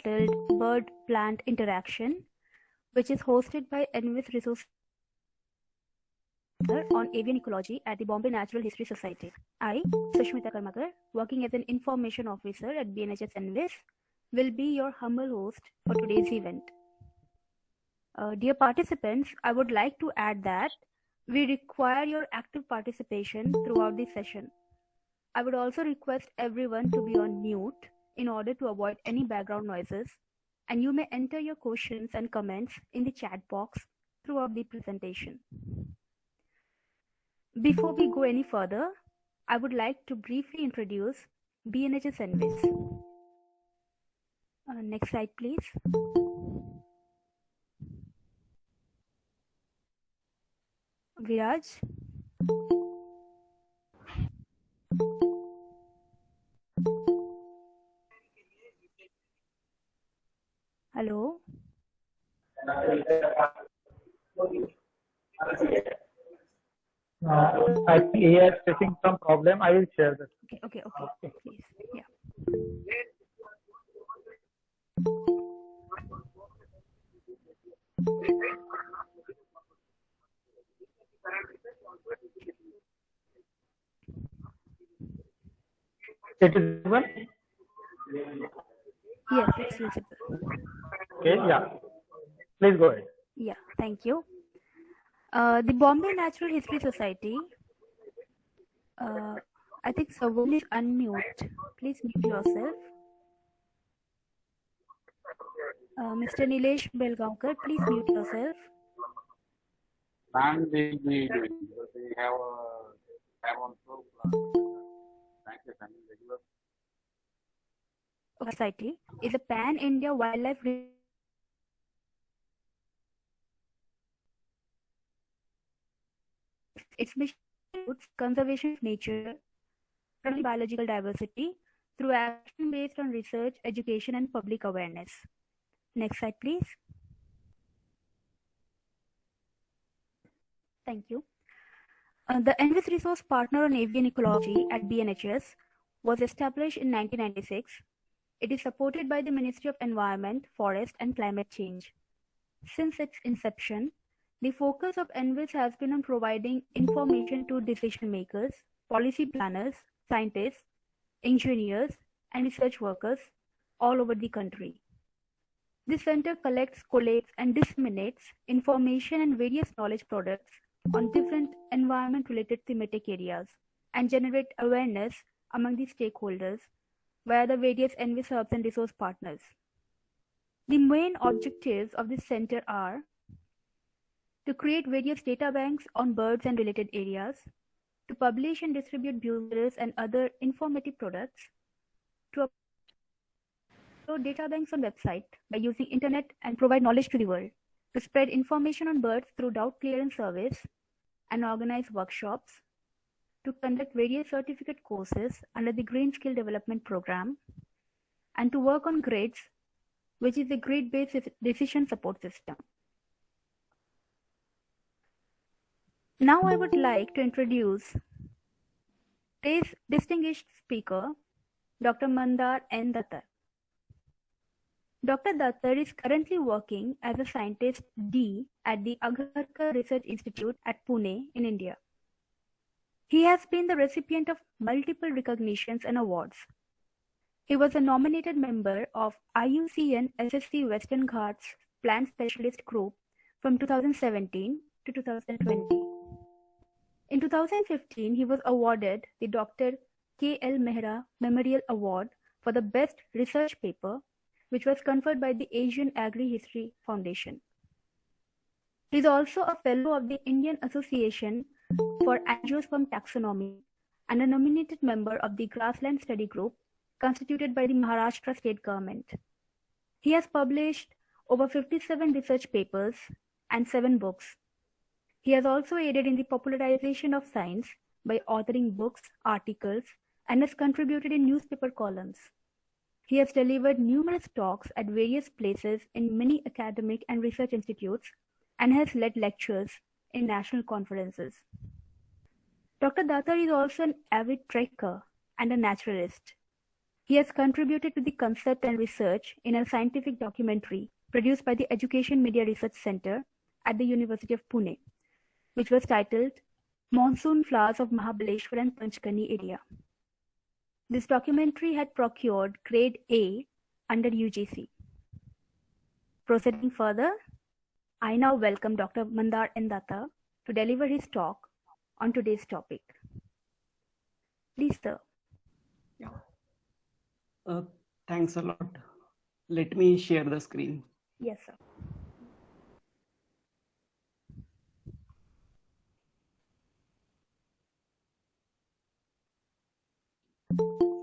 titled Bird-Plant Interaction, which is hosted by NVIS Resource on Avian Ecology at the Bombay Natural History Society. I, Sushmita Karmakar, working as an information officer at BNHS NVIS, will be your humble host for today's event. Dear participants, I would like to add that we require your active participation throughout the session. I would also request everyone to be on mute in order to avoid any background noises, and you may enter your questions and comments in the chat box throughout the presentation. Before we go any further, I would like to briefly introduce BNHS NVIS. Next slide, please. Viraj. Hello. I think he is facing some problem. I will share this. Okay. Please. Yeah. It is visible? Yes, it's visible. Okay, yeah. Please go ahead. Yeah, thank you. The Bombay Natural History Society, I think someone is unmute. Please mute yourself. Mr. Nilesh Belgaonkar, please mute yourself. And they will be doing because they have also regular Society is a pan-India wildlife its mission includes conservation of nature, biological diversity through action based on research, education, and public awareness. Next slide, please. Thank you. The NVIS Resource Partner on Avian Ecology at BNHS was established in 1996. It is supported by the Ministry of Environment, Forest and Climate Change. Since its inception, the focus of NVIS has been on providing information to decision makers, policy planners, scientists, engineers, and research workers all over the country. This center collects, collates, and disseminates information and various knowledge products on different environment-related thematic areas and generate awareness among the stakeholders via the various NVIS hubs and resource partners. The main objectives of this center are to create various data banks on birds and related areas, to publish and distribute bureaus and other informative products, to upload data banks on website by using internet and provide knowledge to the world, to spread information on birds through doubt clearance surveys and organize workshops, to conduct various certificate courses under the Green Skill Development Program, and to work on GRADES, which is the Grade-Based Decision Support System. Now I would like to introduce today's distinguished speaker, Dr. Mandar N. Dattar. Dr. Dattar is currently working as a scientist D at the Agharkar Research Institute at Pune in India. He has been the recipient of multiple recognitions and awards. He was a nominated member of IUCN SSC Western Ghats Plant Specialist Group from 2017 to 2020. In 2015, he was awarded the Dr. K.L. Mehra Memorial Award for the Best Research Paper, which was conferred by the Asian Agri-History Foundation. He is also a fellow of the Indian Association for Angiosperm Taxonomy and a nominated member of the Grassland Study Group constituted by the Maharashtra state government. He has published over 57 research papers and 7 books. He has also aided in the popularization of science by authoring books, articles, and has contributed in newspaper columns. He has delivered numerous talks at various places in many academic and research institutes and has led lectures in national conferences. Dr. Dattar is also an avid trekker and a naturalist. He has contributed to the concept and research in a scientific documentary produced by the Education Media Research Center at the University of Pune, which was titled Monsoon Flowers of Mahabaleshwar and Panchgani Area. This documentary had procured grade A under UGC. Proceeding further, I now welcome Dr. Mandar N. Datta to deliver his talk on today's topic. Please, sir. Thanks a lot. Let me share the screen. Yes, sir.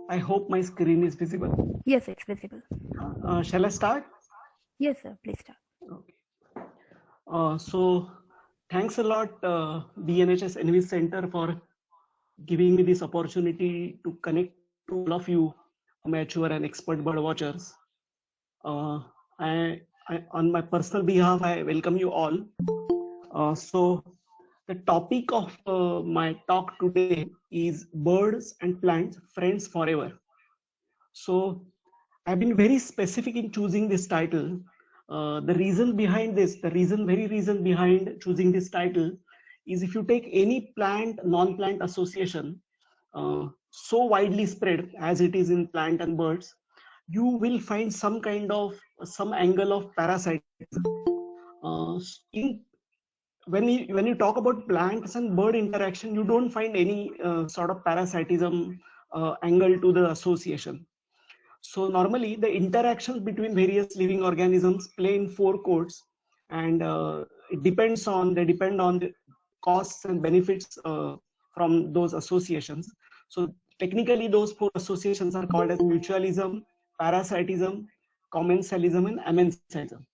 I hope my screen is visible. Yes, it's visible. Shall I start? Yes, sir. Please start. Okay. So thanks a lot, BNHS Envis Center, for giving me this opportunity to connect to all of you mature and expert bird watchers. I, on my personal behalf, I welcome you all. So the topic of my talk today is birds and plants, friends forever. So I've been very specific in choosing this title. The reason behind this, very reason behind choosing this title is, if you take any plant, non-plant association, so widely spread as it is in plant and birds, you will find some angle of parasitism. When you talk about plants and bird interaction, you don't find any sort of parasitism angle to the association. So normally the interactions between various living organisms play in four codes, and they depend on the costs and benefits from those associations. So technically those four associations are called as mutualism, parasitism, commensalism, and amensalism.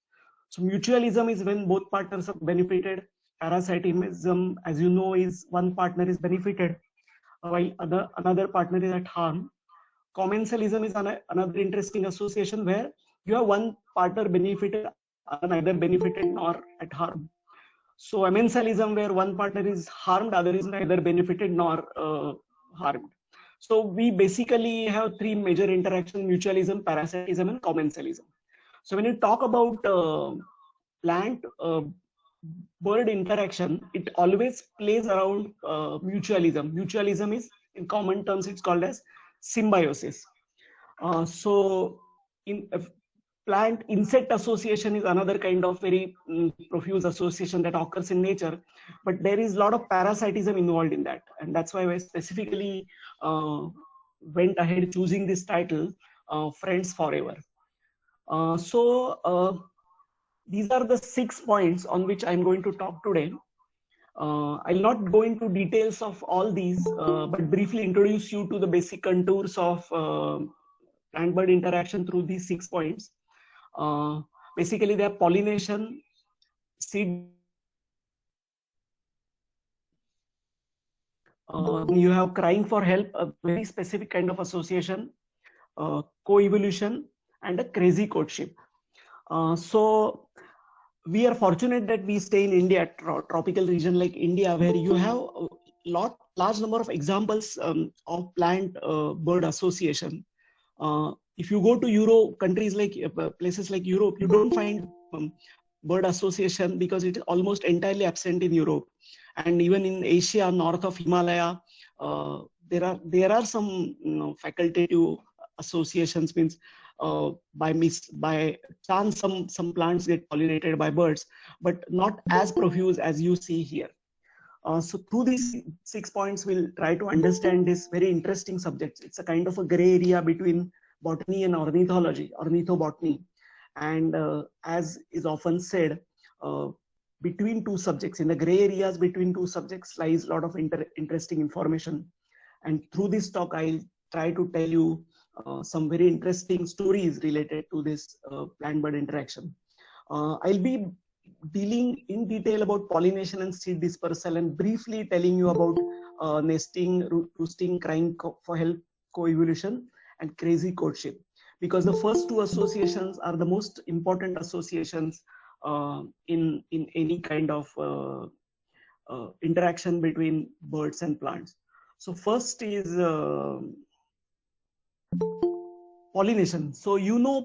So mutualism is when both partners are benefited. Parasitism, as you know, is one partner is benefited while another partner is at harm. Commensalism is another interesting association where you have one partner benefited, neither benefited nor at harm. So amensalism, where one partner is harmed, other is neither benefited nor harmed. So we basically have three major interactions: mutualism, parasitism, and commensalism. So when you talk about plant bird interaction, it always plays around mutualism. Mutualism is, in common terms, it's called as symbiosis. So in plant insect association is another kind of very profuse association that occurs in nature, but there is a lot of parasitism involved in that, and that's why I specifically went ahead choosing this title, Friends Forever. These are the 6 points on which I'm going to talk today. I'll not go into details of all these, but briefly introduce you to the basic contours of plant-bird interaction through these 6 points. Basically, they are pollination, seed. You have crying for help, a very specific kind of association, co-evolution, and a crazy courtship. So we are fortunate that we stay in India, tropical region like India, where you have a large number of examples of plant-bird association. If you go to Europe, countries like places like Europe, you don't find bird association because it is almost entirely absent in Europe. And even in Asia, north of Himalaya, there are some facultative associations, means by chance some plants get pollinated by birds, but not as profuse as you see here. So through these 6 points, we'll try to understand this very interesting subject. It's a kind of a gray area between botany and ornithology, ornithobotany. And as is often said, between two subjects, in the gray areas between two subjects lies a lot of interesting information. And through this talk, I'll try to tell you some very interesting stories related to this plant-bird interaction. I'll be dealing in detail about pollination and seed dispersal, and briefly telling you about nesting, roosting, crying for help, co-evolution, and crazy courtship, because the first two associations are the most important associations in any kind of interaction between birds and plants. So first is pollination. So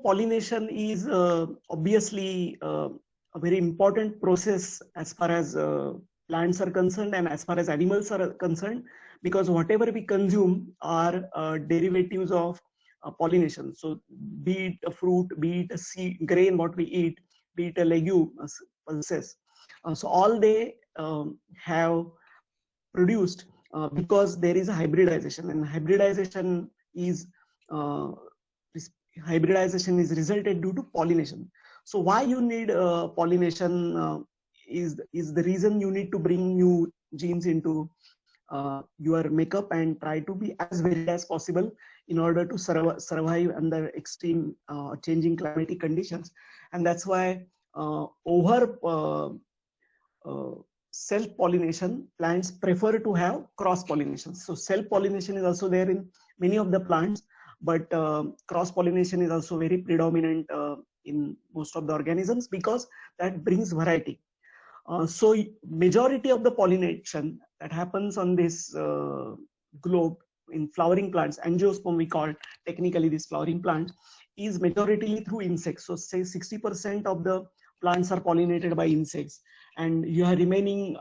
pollination is obviously a very important process as far as plants are concerned and as far as animals are concerned, because whatever we consume are derivatives of pollination. So be it a fruit, be it a seed, grain, what we eat, be it a legume, pulses. So all they have produced because there is a hybridization, and hybridization is resulted due to pollination. So why you need pollination is the reason you need to bring new genes into your makeup and try to be as varied as possible in order to survive under extreme changing climatic conditions. And that's why over self-pollination, plants prefer to have cross-pollination. So self-pollination is also there in many of the plants, but cross-pollination is also very predominant in most of the organisms because that brings variety. So majority of the pollination that happens on this globe in flowering plants, angiosperm we call technically this flowering plant, is majority through insects. So say 60% of the plants are pollinated by insects, and you are remaining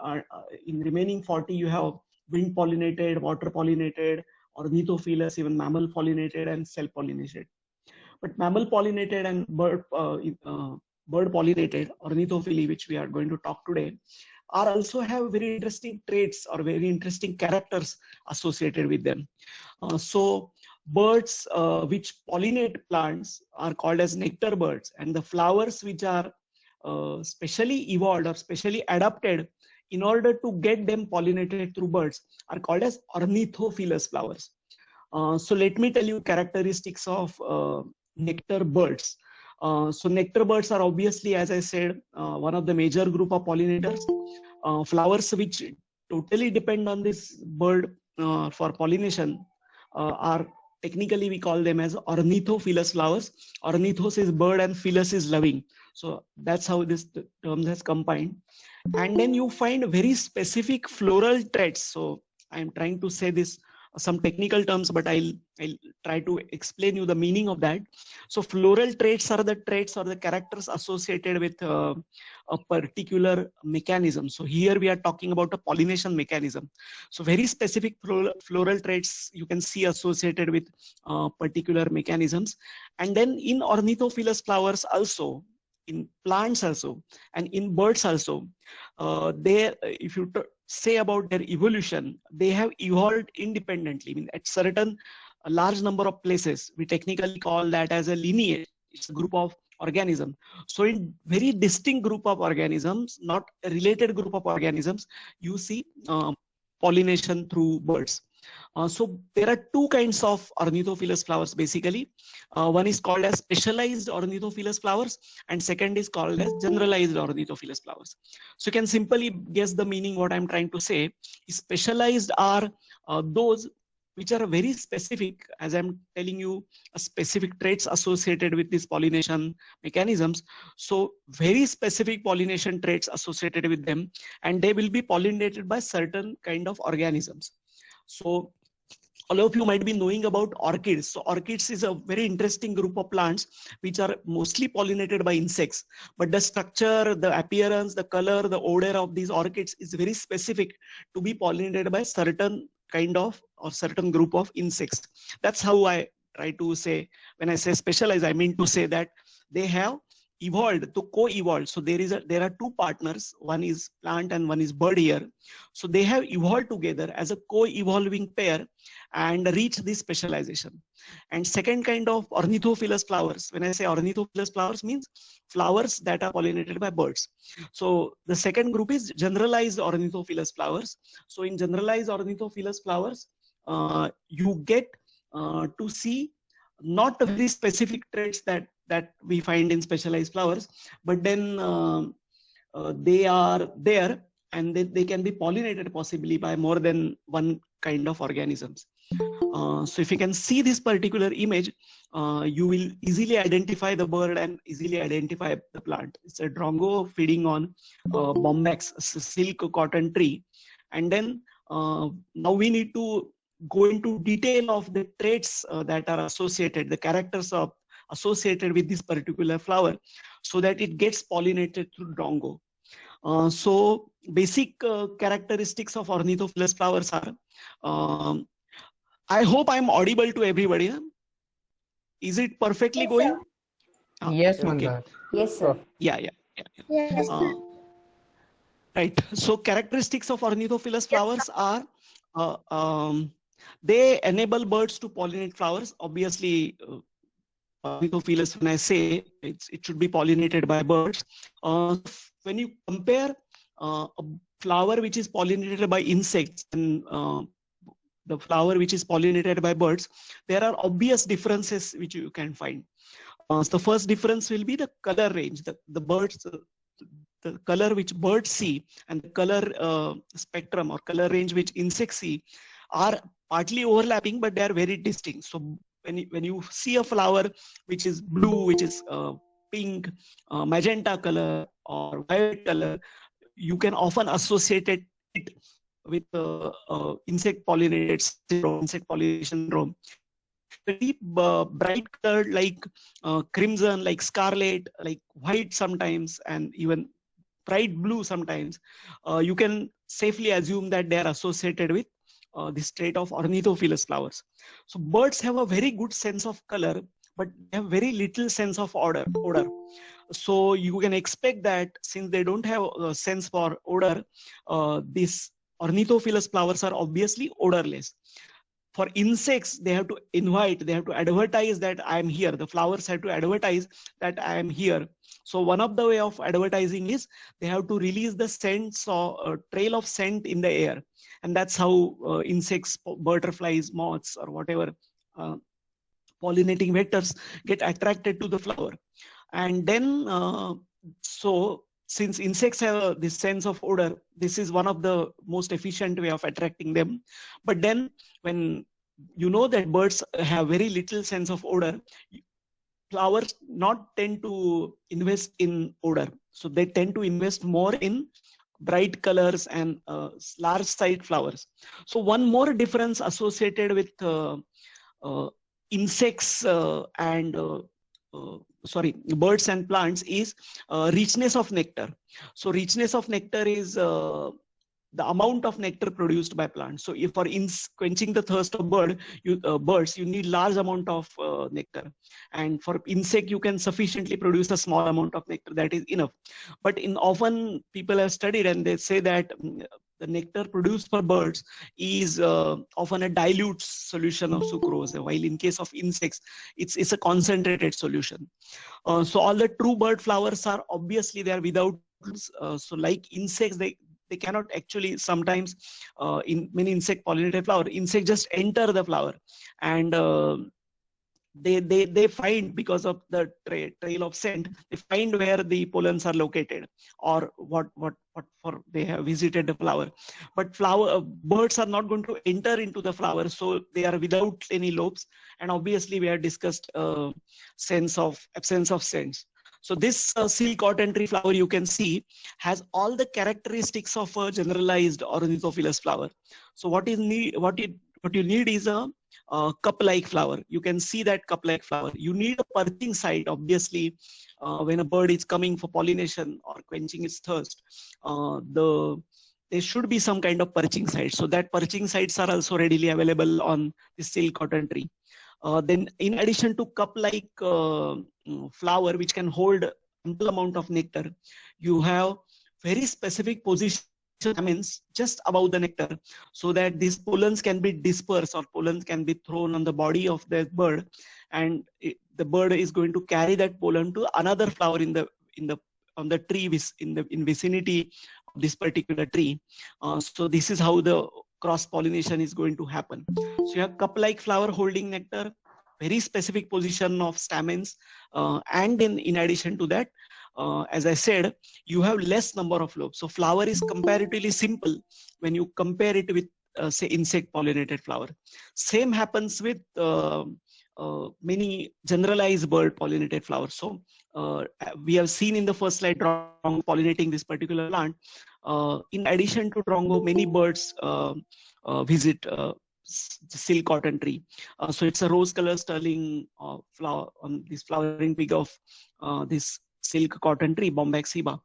in remaining 40 you have wind pollinated, water pollinated, ornithophilous, even mammal pollinated and self pollinated. But mammal pollinated and bird pollinated, ornithophily, which we are going to talk today, are also have very interesting traits or very interesting characters associated with them. So birds which pollinate plants are called as nectar birds, and the flowers which are specially evolved or specially adapted in order to get them pollinated through birds are called as ornithophilous flowers. So let me tell you characteristics of nectar birds. So nectar birds are obviously, as I said, one of the major group of pollinators. Flowers which totally depend on this bird for pollination are technically we call them as ornithophilous flowers. Ornithos is bird and philous is loving. So that's how this term has combined. And then you find very specific floral traits. So I'm trying to say this some technical terms, but I'll try to explain you the meaning of that. So floral traits are the traits or the characters associated with a particular mechanism. So here we are talking about a pollination mechanism. So very specific floral traits you can see associated with particular mechanisms. And then in ornithophilous flowers also, in plants also, and in birds also, if you say about their evolution, they have evolved independently. I mean, at certain large number of places, we technically call that as a lineage. It's a group of organisms. So in very distinct group of organisms, not a related group of organisms, you see pollination through birds. So there are two kinds of ornithophilous flowers basically. One is called as specialized ornithophilous flowers, and second is called as generalized ornithophilous flowers. So you can simply guess the meaning. What I'm trying to say is specialized are those which are very specific, as I'm telling you, specific traits associated with these pollination mechanisms. So very specific pollination traits associated with them, and they will be pollinated by certain kind of organisms. So all of you might be knowing about orchids. So orchids is a very interesting group of plants which are mostly pollinated by insects, but the structure, the appearance, the color, the odor of these orchids is very specific to be pollinated by certain kind of or certain group of insects. That's how I try to say, when I say specialized, I mean to say that they have evolved to co-evolve. So there are two partners, one is plant and one is bird here. So they have evolved together as a co-evolving pair and reach this specialization. And second kind of ornithophilous flowers, when I say ornithophilous flowers, means flowers that are pollinated by birds. So the second group is generalized ornithophilous flowers. So in generalized ornithophilous flowers, you get to see not very specific traits that we find in specialized flowers, but then they are there and they can be pollinated possibly by more than one kind of organisms. So if you can see this particular image, you will easily identify the bird and easily identify the plant. It's a drongo feeding on bombax, silk cotton tree. And then now we need to go into detail of the traits that are associated, the characters of associated with this particular flower, so that it gets pollinated through drongo. So basic characteristics of ornithophilus flowers are, I hope I'm audible to everybody. Huh? Is it perfectly Yes, going? sir. Yes, Okay. Mandar. Yes, sir. Yeah. Yes. Right. So characteristics of ornithophilus flowers are, they enable birds to pollinate flowers. Obviously, ornithophilus, when I say it should be pollinated by birds. When you compare a flower which is pollinated by insects and the flower which is pollinated by birds, there are obvious differences which you can find. So the first difference will be the color range. The birds, the color which birds see and the color spectrum or color range which insects see are partly overlapping, but they are very distinct. So when you see a flower which is blue, which is pink, magenta color or violet color, you can often associate it with insect pollinated syndrome, insect pollination syndrome. Very bright colored like crimson, like scarlet, like white sometimes, and even bright blue sometimes, you can safely assume that they are associated with this trait of ornithophilus flowers. So birds have a very good sense of color, but they have very little sense of odor. So you can expect that since they don't have a sense for odor, these ornithophilus flowers are obviously odorless. For insects, they have to invite, they have to advertise that I am here. The flowers have to advertise that I am here. So one of the way of advertising is they have to release the scents or trail of scent in the air. And that's how insects, butterflies, moths, or whatever pollinating vectors get attracted to the flower. And then, so since insects have this sense of odor, this is one of the most efficient way of attracting them. But then when you know that birds have very little sense of odor, flowers not tend to invest in odor. So they tend to invest more in bright colors and large sized flowers. So one more difference associated with insects and birds and plants is richness of nectar. So richness of nectar is the amount of nectar produced by plants. So if for quenching the thirst of birds, you need large amount of nectar. And for insect, you can sufficiently produce a small amount of nectar, that is enough. But often people have studied and they say that the nectar produced for birds is often a dilute solution of sucrose, while in case of insects, it's a concentrated solution. So all the true bird flowers are obviously they are without, so like insects, they cannot actually sometimes in many insect pollinated flower, insects just enter the flower and they find, because of the trail of scent, they find where the pollens are located or what for they have visited the flower. But birds are not going to enter into the flower, so they are without any lobes. And obviously we have discussed absence of scents. So this silk cotton tree flower you can see has all the characteristics of a generalized ornithophilus flower. So what you need is a cup-like flower. You can see that cup-like flower. You need a perching site, obviously, when a bird is coming for pollination or quenching its thirst. There should be some kind of perching site. So that perching sites are also readily available on the silk cotton tree. Then in addition to cup-like flower, which can hold ample amount of nectar, you have very specific position just above the nectar, so that these pollens can be dispersed or pollens can be thrown on the body of the bird, and the bird is going to carry that pollen to another flower on the tree in vicinity of this particular tree. So this is how the cross pollination is going to happen. So you have cup-like flower holding nectar, very specific position of stamens, and in addition to that, as I said, you have less number of lobes. So flower is comparatively simple when you compare it with say insect pollinated flower. Same happens with many generalized bird pollinated flowers. So we have seen in the first slide drongo pollinating this particular plant. In addition to drongo, many birds visit silk cotton tree. So it's a rose color sterling flower on this flowering twig of this silk cotton tree, Bombyx ceiba.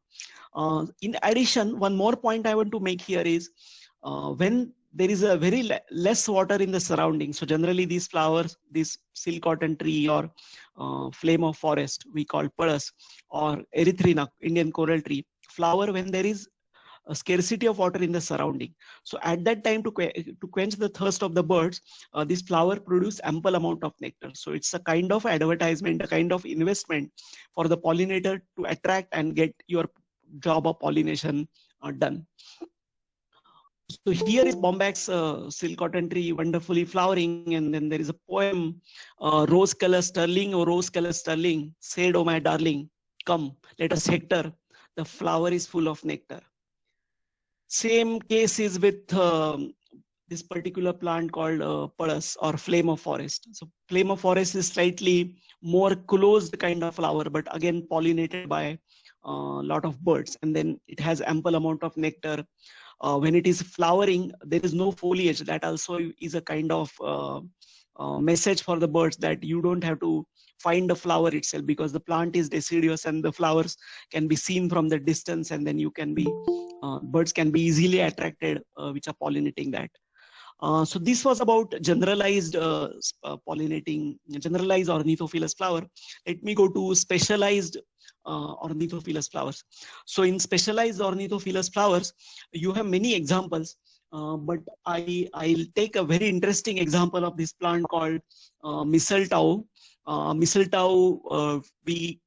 In addition, one more point I want to make here is when there is a very less water in the surrounding. So generally these flowers, this silk cotton tree or flame of forest, we call Paras, or Erythrina, Indian coral tree, flower when there is a scarcity of water in the surrounding. So at that time, to quench the thirst of the birds, this flower produce ample amount of nectar. So it's a kind of advertisement, a kind of investment for the pollinator to attract and get your job of pollination done. So here is Bombyx silk cotton tree wonderfully flowering, and then there is a poem, rose color sterling, oh rose color sterling, said, oh my darling, come, let us hector, the flower is full of nectar. Same case is with this particular plant called Paras or flame of forest. So flame of forest is slightly more closed kind of flower, but again pollinated by a lot of birds, and then it has ample amount of nectar. When it is flowering, there is no foliage. That also is a kind of message for the birds that you don't have to find a flower itself, because the plant is deciduous and the flowers can be seen from the distance, and then you can be birds can be easily attracted which are pollinating that. So this was about generalized pollinating, generalized ornithophilous flower. Let me go to specialized ornithophilous flowers. So in specialized ornithophilous flowers, you have many examples, but I'll take a very interesting example of this plant called mistletoe. Mistletoe, we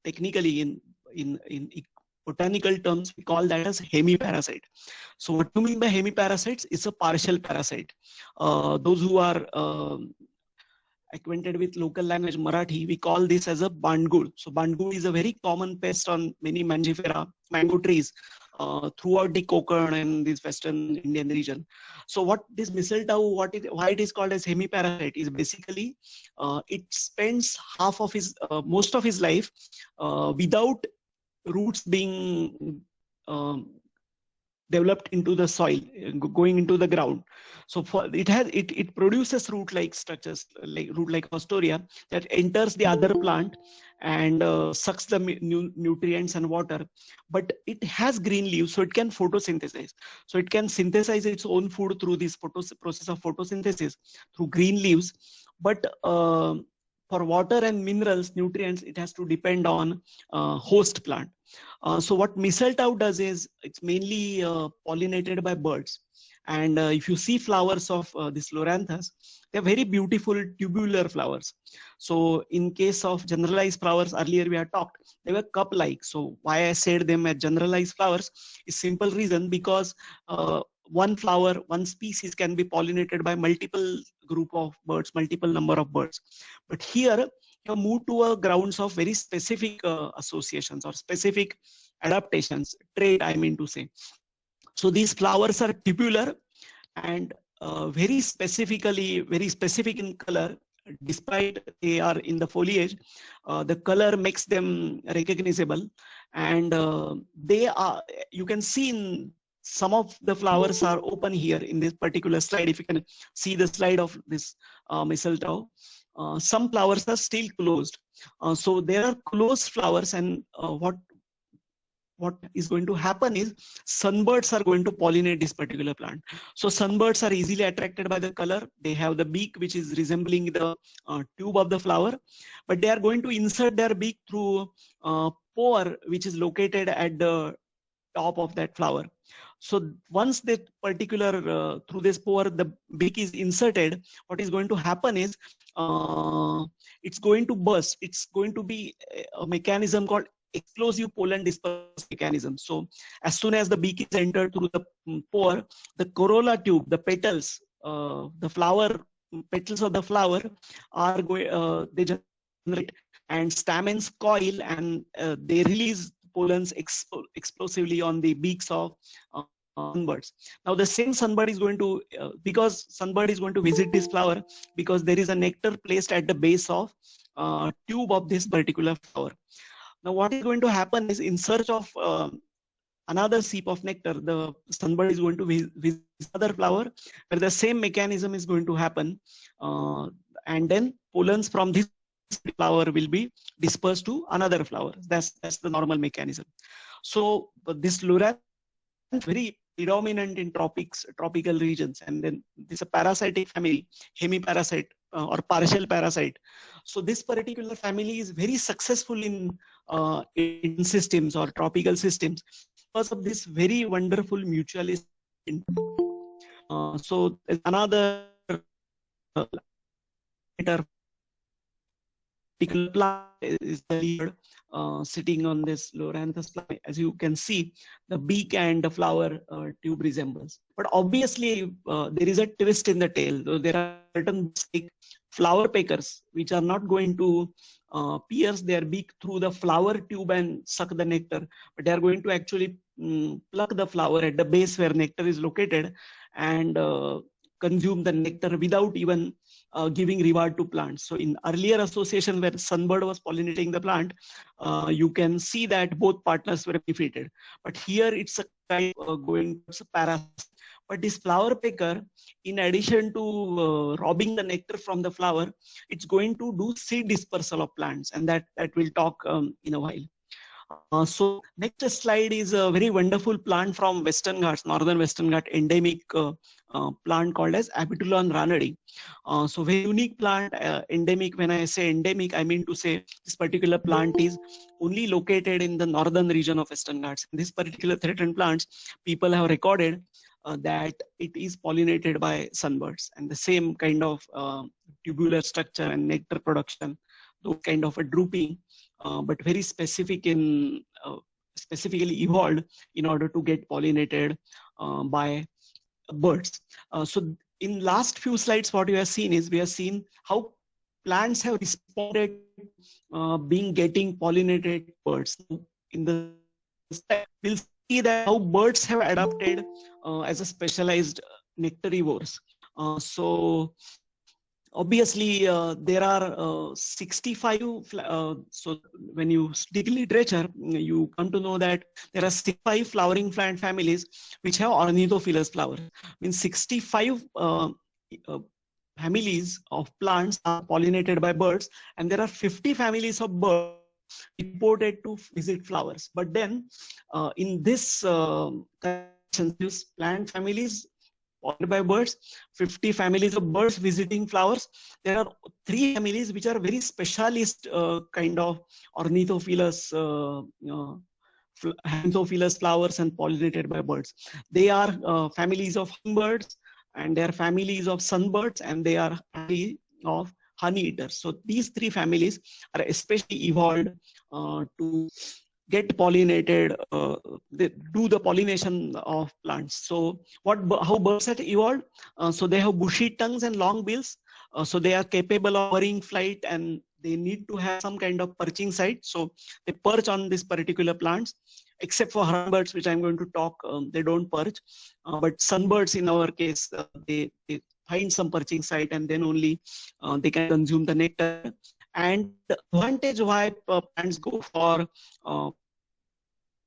technically in botanical terms, we call that as hemiparasite. So what do you mean by hemiparasites? It's a partial parasite. Those who are acquainted with local language Marathi, we call this as a bandgul. So bandgul is a very common pest on many mangifera, mango trees throughout the Konkan and this western Indian region. So what this mistletoe, why it is called as hemiparasite is basically it spends half of his, most of his life without roots being developed into the soil, going into the ground. So for it produces root-like structures, like root-like haustoria that enters the other plant and sucks the nutrients and water. But it has green leaves, so it can photosynthesize. So it can synthesize its own food through this process of photosynthesis through green leaves. But for water and minerals, nutrients, it has to depend on host plant. So what mistletoe does is it's mainly pollinated by birds. And if you see flowers of this Loranthus, they're very beautiful tubular flowers. So in case of generalized flowers, earlier we had talked, they were cup-like. So why I said them as generalized flowers is simple reason, because one flower, one species can be pollinated by multiple group of birds, multiple number of birds. But here you move to a grounds of very specific associations or specific adaptations, trait I mean to say. So these flowers are tubular and very specific in color. Despite they are in the foliage, the color makes them recognizable, and they are, you can see in some of the flowers are open here in this particular slide. If you can see the slide of this mistletoe, some flowers are still closed. So there are closed flowers, and what is going to happen is sunbirds are going to pollinate this particular plant. So sunbirds are easily attracted by the color. They have the beak which is resembling the tube of the flower, but they are going to insert their beak through pore which is located at the top of that flower. So once that particular through this pore the beak is inserted, what is going to happen is it's going to burst. It's going to be a mechanism called explosive pollen dispersal mechanism. So as soon as the beak is entered through the pore, the corolla tube, the petals, the flower petals of the flower are going, they generate, and stamens coil, and they release pollens explosively on the beaks of sunbirds. Now the same sunbird is going to, because sunbird is going to visit this flower, because there is a nectar placed at the base of tube of this particular flower. Now what is going to happen is, in search of another sip of nectar, the sunbird is going to visit other flower where the same mechanism is going to happen, and then pollens from this flower will be dispersed to another flower. That's the normal mechanism. So this Loranth is very predominant in tropical regions, and then this is a parasitic family, hemiparasite or partial parasite. So this particular family is very successful in systems or tropical systems because of this very wonderful mutualist. So another particular plant is the lead sitting on this Loranthus plant. As you can see, the beak and the flower tube resembles. But obviously, there is a twist in the tail. So there are certain flower peckers which are not going to pierce their beak through the flower tube and suck the nectar, but they are going to actually pluck the flower at the base where nectar is located and consume the nectar without even giving reward to plants. So in earlier association where sunbird was pollinating the plant, you can see that both partners were benefited. But here it's a kind of going to a parasite. But this flower pecker, in addition to robbing the nectar from the flower, it's going to do seed dispersal of plants, and that we'll talk in a while. So next slide is a very wonderful plant from Western Ghats, Northern Western Ghats, endemic plant called as Apetalon ranadi. So very unique plant, endemic. When I say endemic, I mean to say this particular plant is only located in the northern region of Western Ghats. This particular threatened plants, people have recorded that it is pollinated by sunbirds, and the same kind of tubular structure and nectar production, those kind of a drooping, but very specific in specifically evolved in order to get pollinated by birds. So in last few slides, what you have seen is we have seen how plants have responded getting pollinated birds. In the step, we'll see that how birds have adapted as a specialized nectarivores. So obviously, there are 65, so when you dig literature, you come to know that there are 65 flowering plant families which have ornithophilous flowers. Means 65 families of plants are pollinated by birds, and there are 50 families of birds reported to visit flowers. But then in this plant families pollinated by birds, 50 families of birds visiting flowers, there are 3 families which are very specialist kind of ornithophilous flowers and pollinated by birds. They are families of hummingbirds, and they are families of sunbirds, and they are family of honey eaters. So these 3 families are especially evolved to get pollinated, they do the pollination of plants. So how birds have evolved? So they have bushy tongues and long bills. So they are capable of hovering flight, and they need to have some kind of perching site. So they perch on these particular plants, except for hummingbirds, which I'm going to talk, they don't perch. But sunbirds, in our case, they find some perching site, and then only they can consume the nectar. And the advantage why plants go for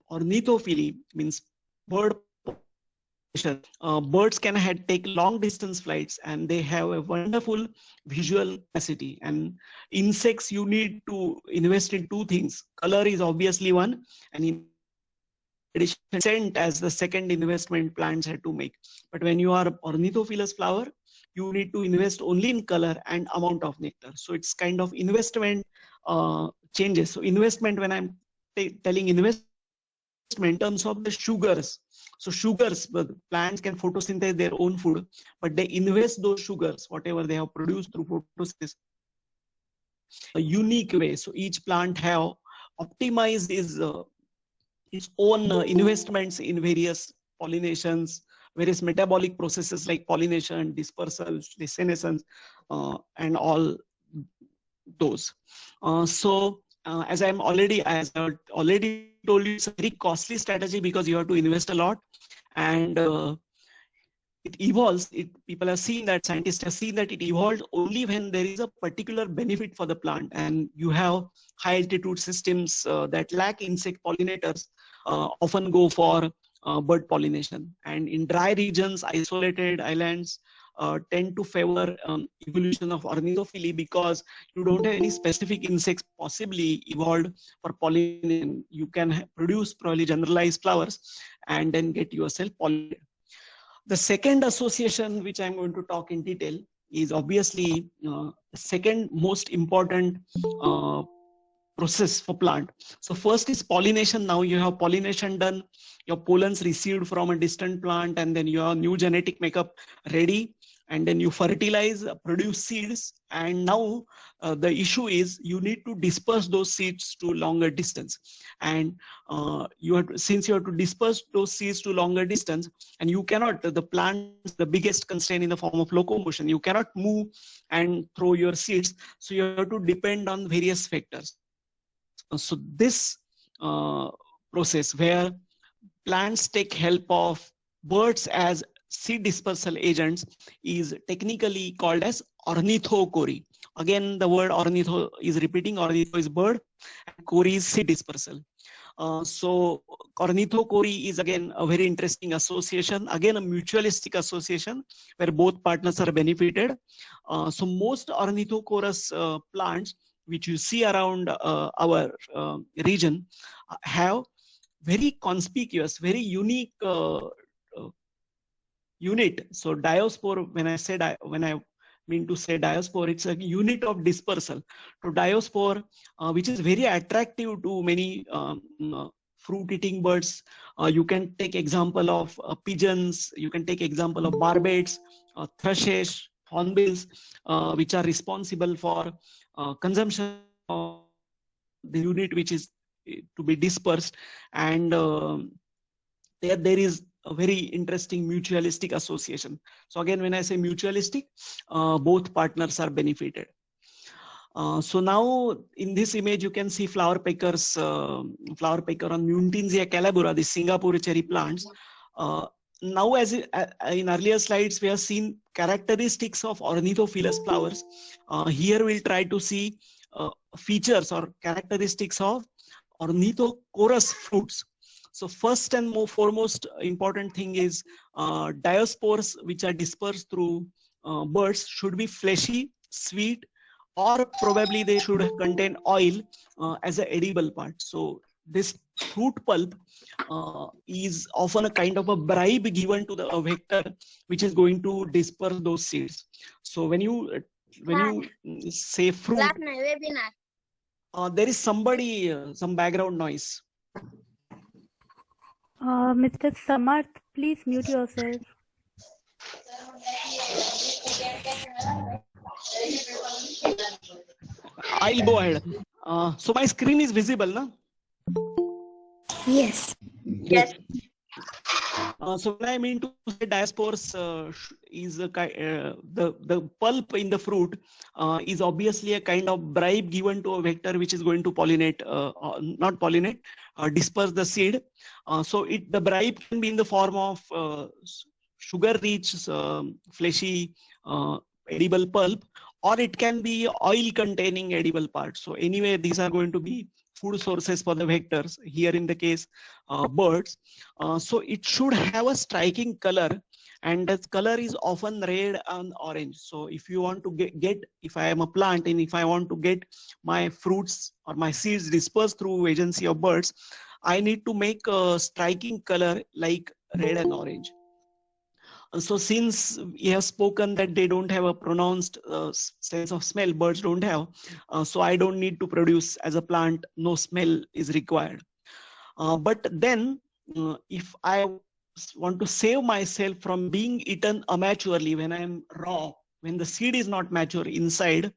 ornithophily means bird population. Birds can take long distance flights, and they have a wonderful visual capacity. And insects, you need to invest in 2 things. Color is obviously one, and in addition, scent as the second investment plants had to make. But when you are ornithophilous flower, you need to invest only in color and amount of nectar. So it's kind of investment changes. So investment, when I'm telling investment in terms of the sugars. So sugars, plants can photosynthesize their own food, but they invest those sugars, whatever they have produced through photosynthesis, a unique way. So each plant have optimized its own investments in various pollinations, various metabolic processes like pollination, dispersal, senescence, and all those. As I've already told you, it's a very costly strategy because you have to invest a lot, and it evolves. People have seen that, scientists have seen that it evolved only when there is a particular benefit for the plant, and you have high altitude systems that lack insect pollinators often go for bird pollination, and in dry regions, isolated islands tend to favor evolution of ornithophily because you don't have any specific insects possibly evolved for pollination. You can produce probably generalized flowers and then get yourself pollinated. The second association, which I'm going to talk in detail, is obviously the second most important process for plant. So first is pollination. Now you have pollination done, your pollens received from a distant plant, and then your new genetic makeup ready, and then you fertilize, produce seeds, and now the issue is you need to disperse those seeds to longer distance, and since you have to disperse those seeds to longer distance, and you cannot, the plant's the biggest constraint in the form of locomotion, you cannot move and throw your seeds, so you have to depend on various factors. So this process where plants take help of birds as seed dispersal agents is technically called as ornithochory. Again, the word ornitho is repeating. Ornitho is bird, and chory is seed dispersal. So ornithochory is again a very interesting association, again a mutualistic association where both partners are benefited. So most ornithochorous plants which you see around our region have very conspicuous, very unique unit. So diospore, when I mean to say diospore, it's a unit of dispersal. So diospore, which is very attractive to many fruit-eating birds. You can take example of pigeons, you can take example of barbets, thrushes, hornbills, which are responsible for consumption of the unit which is to be dispersed, and there is a very interesting mutualistic association. So again, when I say mutualistic, both partners are benefited. So now in this image, you can see flower peckers, flower pecker on Muntinsia calabura, the Singapore cherry plants. Now, as in earlier slides, we have seen characteristics of ornithophilous flowers. Here we'll try to see features or characteristics of ornithochorous fruits. So first and foremost important thing is diospores which are dispersed through birds should be fleshy, sweet, or probably they should contain oil as an edible part. So this fruit pulp is often a kind of a bribe given to the vector which is going to disperse those seeds. So when you say fruit, there is somebody, some background noise. Mr. Samarth, please mute yourself. I'll go ahead. So my screen is visible, no? Yes. Yes. So when I mean to say diaspores is the pulp in the fruit is obviously a kind of bribe given to a vector which is going to pollinate, not pollinate, disperse the seed. So the bribe can be in the form of sugar-rich, fleshy, edible pulp, or it can be oil-containing edible parts. So anyway, these are going to be food sources for the vectors, here in the case birds. So it should have a striking color, and that color is often red and orange. So if you want to get, if I am a plant and if I want to get my fruits or my seeds dispersed through agency of birds, I need to make a striking color like red and orange. So since we have spoken that they don't have a pronounced sense of smell, birds don't have, so I don't need to produce as a plant, no smell is required. But then if I want to save myself from being eaten immaturely when I'm raw, when the seed is not mature inside,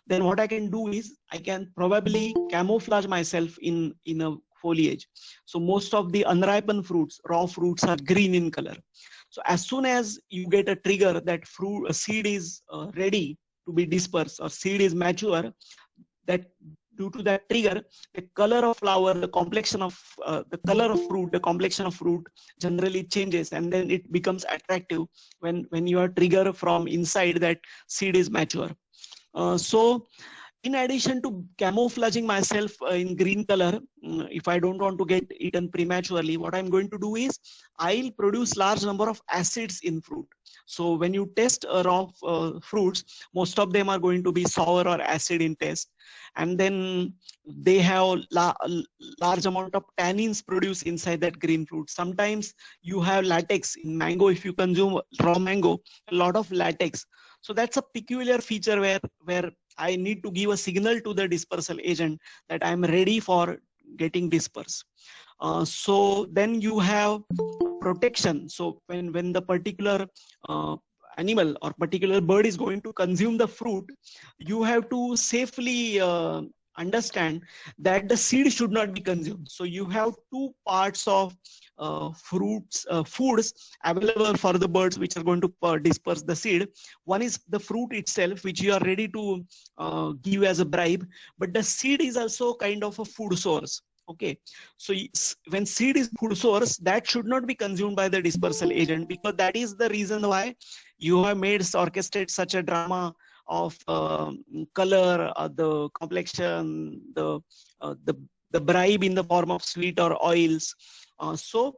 then what I can do is I can probably camouflage myself in a foliage. So most of the unripened fruits, raw fruits, are green in color. So as soon as you get a trigger that seed is ready to be dispersed or seed is mature, that due to that trigger, the color of flower, the complexion of the color of fruit, the complexion of fruit generally changes, and then it becomes attractive when you are trigger from inside that seed is mature. So in addition to camouflaging myself in green color, if I don't want to get eaten prematurely, what I'm going to do is I'll produce large number of acids in fruit. So when you test raw fruits, most of them are going to be sour or acid in taste. And then they have large amount of tannins produced inside that green fruit. Sometimes you have latex in mango. If you consume raw mango, a lot of latex. So that's a peculiar feature where I need to give a signal to the dispersal agent that I'm ready for getting dispersed. So then you have protection. So when the particular animal or particular bird is going to consume the fruit, you have to safely understand that the seed should not be consumed. So you have two parts of foods available for the birds which are going to disperse the seed. One is the fruit itself, which you are ready to give as a bribe, but the seed is also kind of a food source. Okay, so when seed is food source, that should not be consumed by the dispersal agent, because that is the reason why you have orchestrated such a drama of color, the complexion, the bribe in the form of sweet or oils. So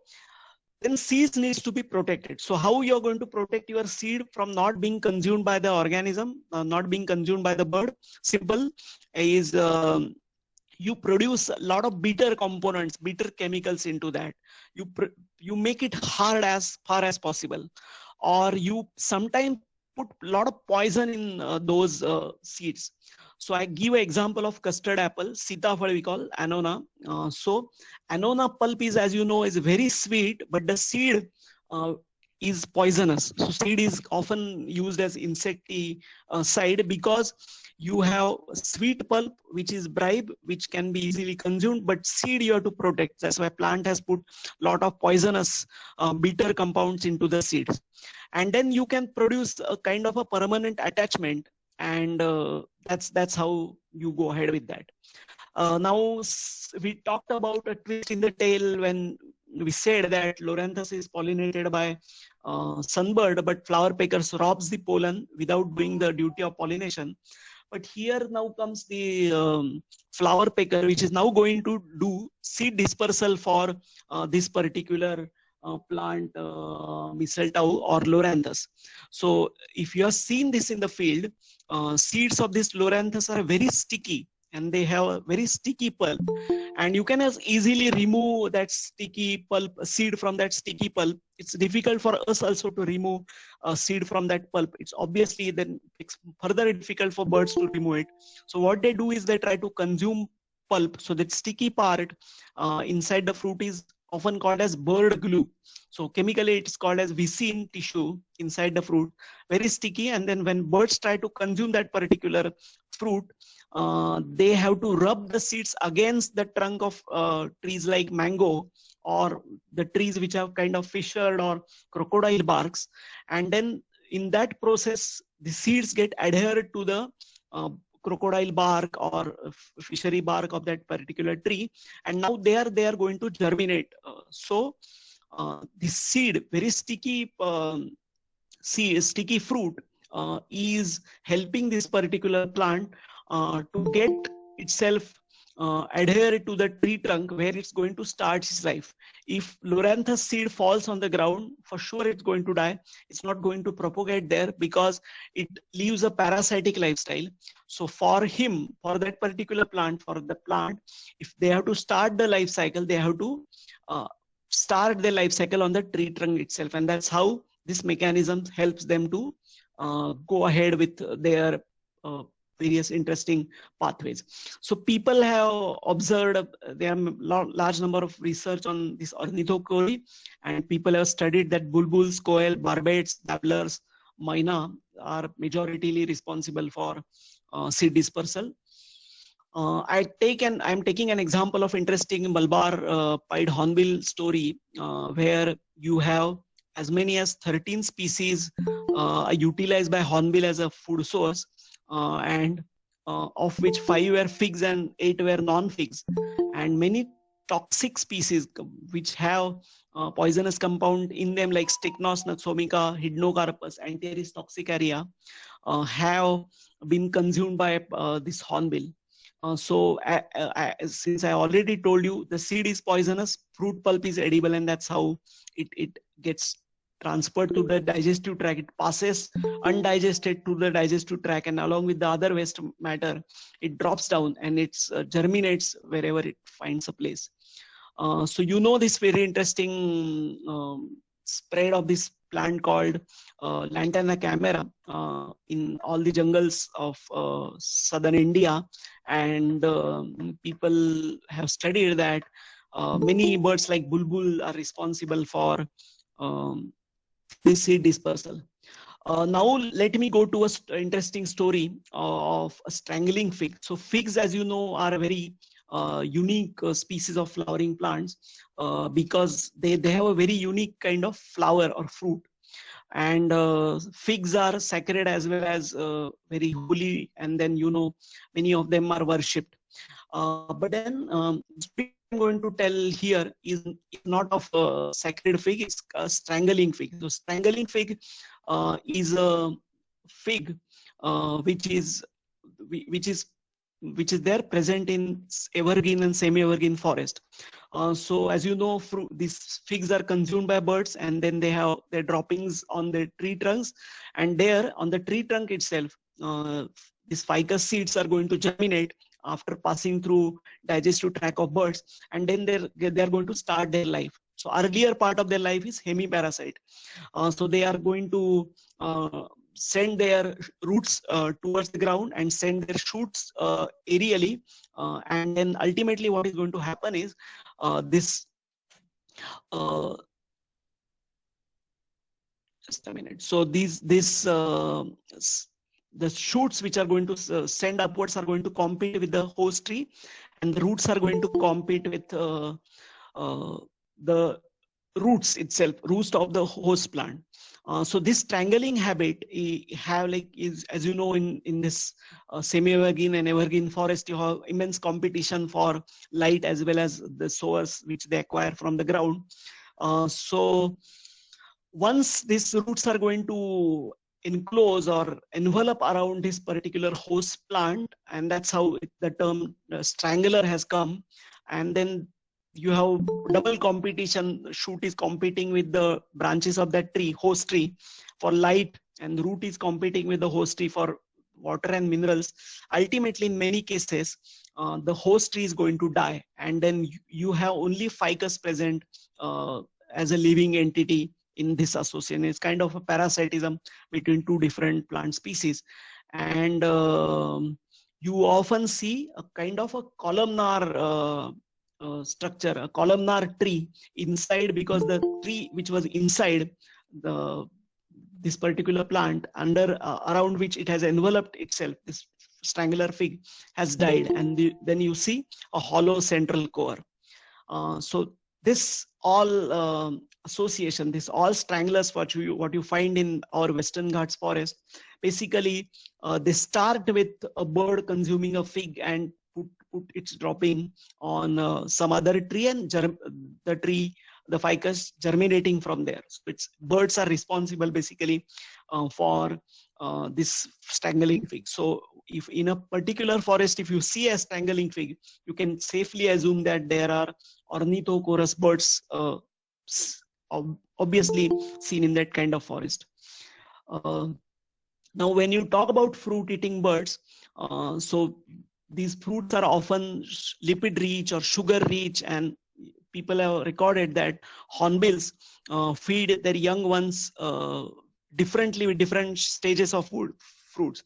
then seeds needs to be protected. So how you're going to protect your seed from not being consumed by the organism, not being consumed by the bird? Simple is you produce a lot of bitter components, bitter chemicals into that. You make it hard as far as possible, or you sometimes put a lot of poison in those seeds. So I give an example of custard apple, sitafal we call, annona. So annona pulp is, as you know, is very sweet, but the seed is poisonous. So seed is often used as insecticide because you have sweet pulp, which is bribe, which can be easily consumed, but seed you have to protect. That's why plant has put a lot of poisonous bitter compounds into the seeds. And then you can produce a kind of a permanent attachment, and that's how you go ahead with that. Now we talked about a twist in the tail when we said that Loranthus is pollinated by sunbird, but flower pickers robs the pollen without doing the duty of pollination. But here now comes the flower picker, which is now going to do seed dispersal for this particular plant, mistletoe or Loranthus. So if you have seen this in the field, seeds of this Loranthus are very sticky, and they have a very sticky pulp, and you can as easily remove that sticky pulp seed from that sticky pulp. It's difficult for us also to remove a seed from that pulp. It's obviously then it's further difficult for birds to remove it. So what they do is they try to consume pulp. So that sticky part inside the fruit is often called as bird glue. So chemically it's called as vicine tissue inside the fruit, very sticky. And then when birds try to consume that particular fruit, they have to rub the seeds against the trunk of trees like mango, or the trees which have kind of fissured or crocodile barks. And then in that process, the seeds get adhered to the crocodile bark or fishery bark of that particular tree, and now they are going to germinate. So the seed, very sticky sticky fruit, is helping this particular plant to get itself adhered to the tree trunk where it's going to start its life. If Loranthus seed falls on the ground, for sure it's going to die. It's not going to propagate there because it lives a parasitic lifestyle. So for him, for that particular plant, for the plant, if they have to start the life cycle, they have to start their life cycle on the tree trunk itself. And that's how this mechanism helps them to go ahead with their various interesting pathways. So people have observed, there are large number of research on this ornithocori, and people have studied that bulbuls, quail, barbets, dabblers, myna are majoritarily responsible for seed dispersal. I'm taking an example of interesting Malabar pied hornbill story, where you have as many as 13 species utilized by hornbill as a food source. And of which 5 were figs and 8 were non-figs, and many toxic species which have poisonous compound in them like Strychnos noxomica, Hydnocarpus, Antiaris toxicaria, have been consumed by this hornbill. Since I already told you, the seed is poisonous, fruit pulp is edible, and that's how it gets transferred to the digestive tract. It passes undigested to the digestive tract, and along with the other waste matter, it drops down and it germinates wherever it finds a place. So you know this very interesting spread of this plant called Lantana camera in all the jungles of southern India, and people have studied that many birds like bulbul are responsible for this seed dispersal. Now let me go to a interesting story of a strangling fig. So figs, as you know, are a very unique species of flowering plants because they have a very unique kind of flower or fruit. And figs are sacred as well as very holy, and then many of them are worshipped. But then I'm going to tell here is not of a sacred fig, it's a strangling fig. So strangling fig is a fig which is there present in evergreen and semi-evergreen forest. So as you know, these figs are consumed by birds, and then they have their droppings on the tree trunks, and there on the tree trunk itself, these ficus seeds are going to germinate after passing through digestive tract of birds, and then they're going to start their life. So earlier part of their life is hemiparasite. So they are going to send their roots towards the ground and send their shoots aerially, and then ultimately what is going to happen is this just a minute. So the shoots which are going to send upwards are going to compete with the host tree, and the roots are going to compete with the roots of the host plant. So this strangling habit is, as you know, in this semi-evergreen and evergreen forest, you have immense competition for light as well as the source which they acquire from the ground. So once these roots are going to enclose or envelop around this particular host plant, and that's how the term strangler has come. And then you have double competition. Shoot is competing with the branches of that tree, host tree, for light, and the root is competing with the host tree for water and minerals. Ultimately, in many cases, the host tree is going to die, and then you have only ficus present as a living entity in this association. It's kind of a parasitism between two different plant species, and you often see a kind of a columnar structure, a columnar tree inside, because the tree which was inside this particular plant, around which it has enveloped itself, this strangler fig has died, and then you see a hollow central core. So this all association, this all stranglers what you find in our Western Ghats forest, basically they start with a bird consuming a fig and put its dropping on some other tree, and the ficus germinating from there. So birds are responsible basically for this strangling fig. So if in a particular forest, if you see a strangling fig, you can safely assume that there are ornithochorus birds obviously seen in that kind of forest. Now when you talk about fruit eating birds, so these fruits are often lipid rich or sugar rich, and people have recorded that hornbills feed their young ones differently with different stages of fruits.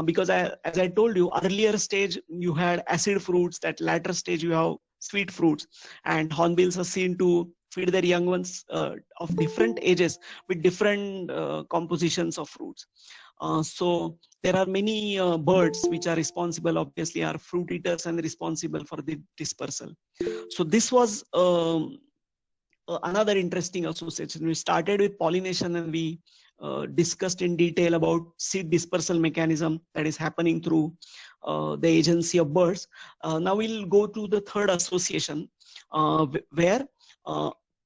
Because as I told you, earlier stage you had acid fruits, that latter stage you have sweet fruits, and hornbills are seen to feed their young ones of different ages with different compositions of fruits. So there are many birds which are responsible, obviously are fruit eaters and responsible for the dispersal. So this was another interesting association. We started with pollination and we discussed in detail about seed dispersal mechanism that is happening through the agency of birds. Now we'll go to the third association, where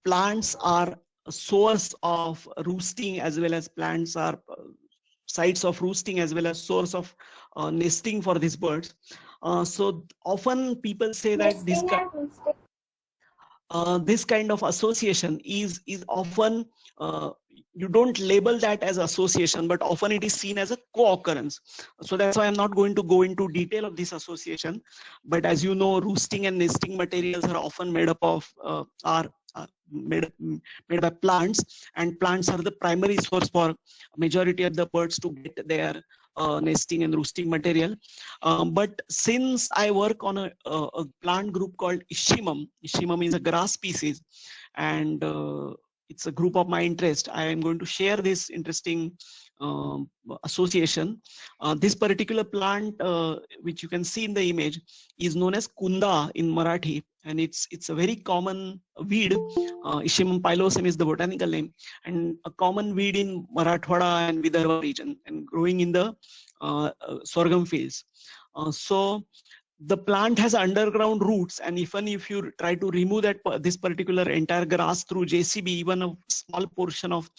plants are a source of roosting, as well as plants are sites of roosting, as well as source of nesting for these birds. So often people say that this kind of association is often, you don't label that as association, but often it is seen as a co-occurrence. So that's why I'm not going to go into detail of this association. But as you know, roosting and nesting materials are often made up of made by plants, and plants are the primary source for majority of the birds to get their nesting and roosting material. But since I work on a plant group called Ishymum, Ishymum is a grass species, and it's a group of my interest, I am going to share this interesting association. This particular plant, which you can see in the image, is known as kunda in Marathi, and it's a very common weed. Ishymum pilosum is the botanical name, and a common weed in Marathwada and Vidarbha region, and growing in the sorghum fields. So the plant has underground roots, and even if you try to remove this particular entire grass through JCB, even a small portion of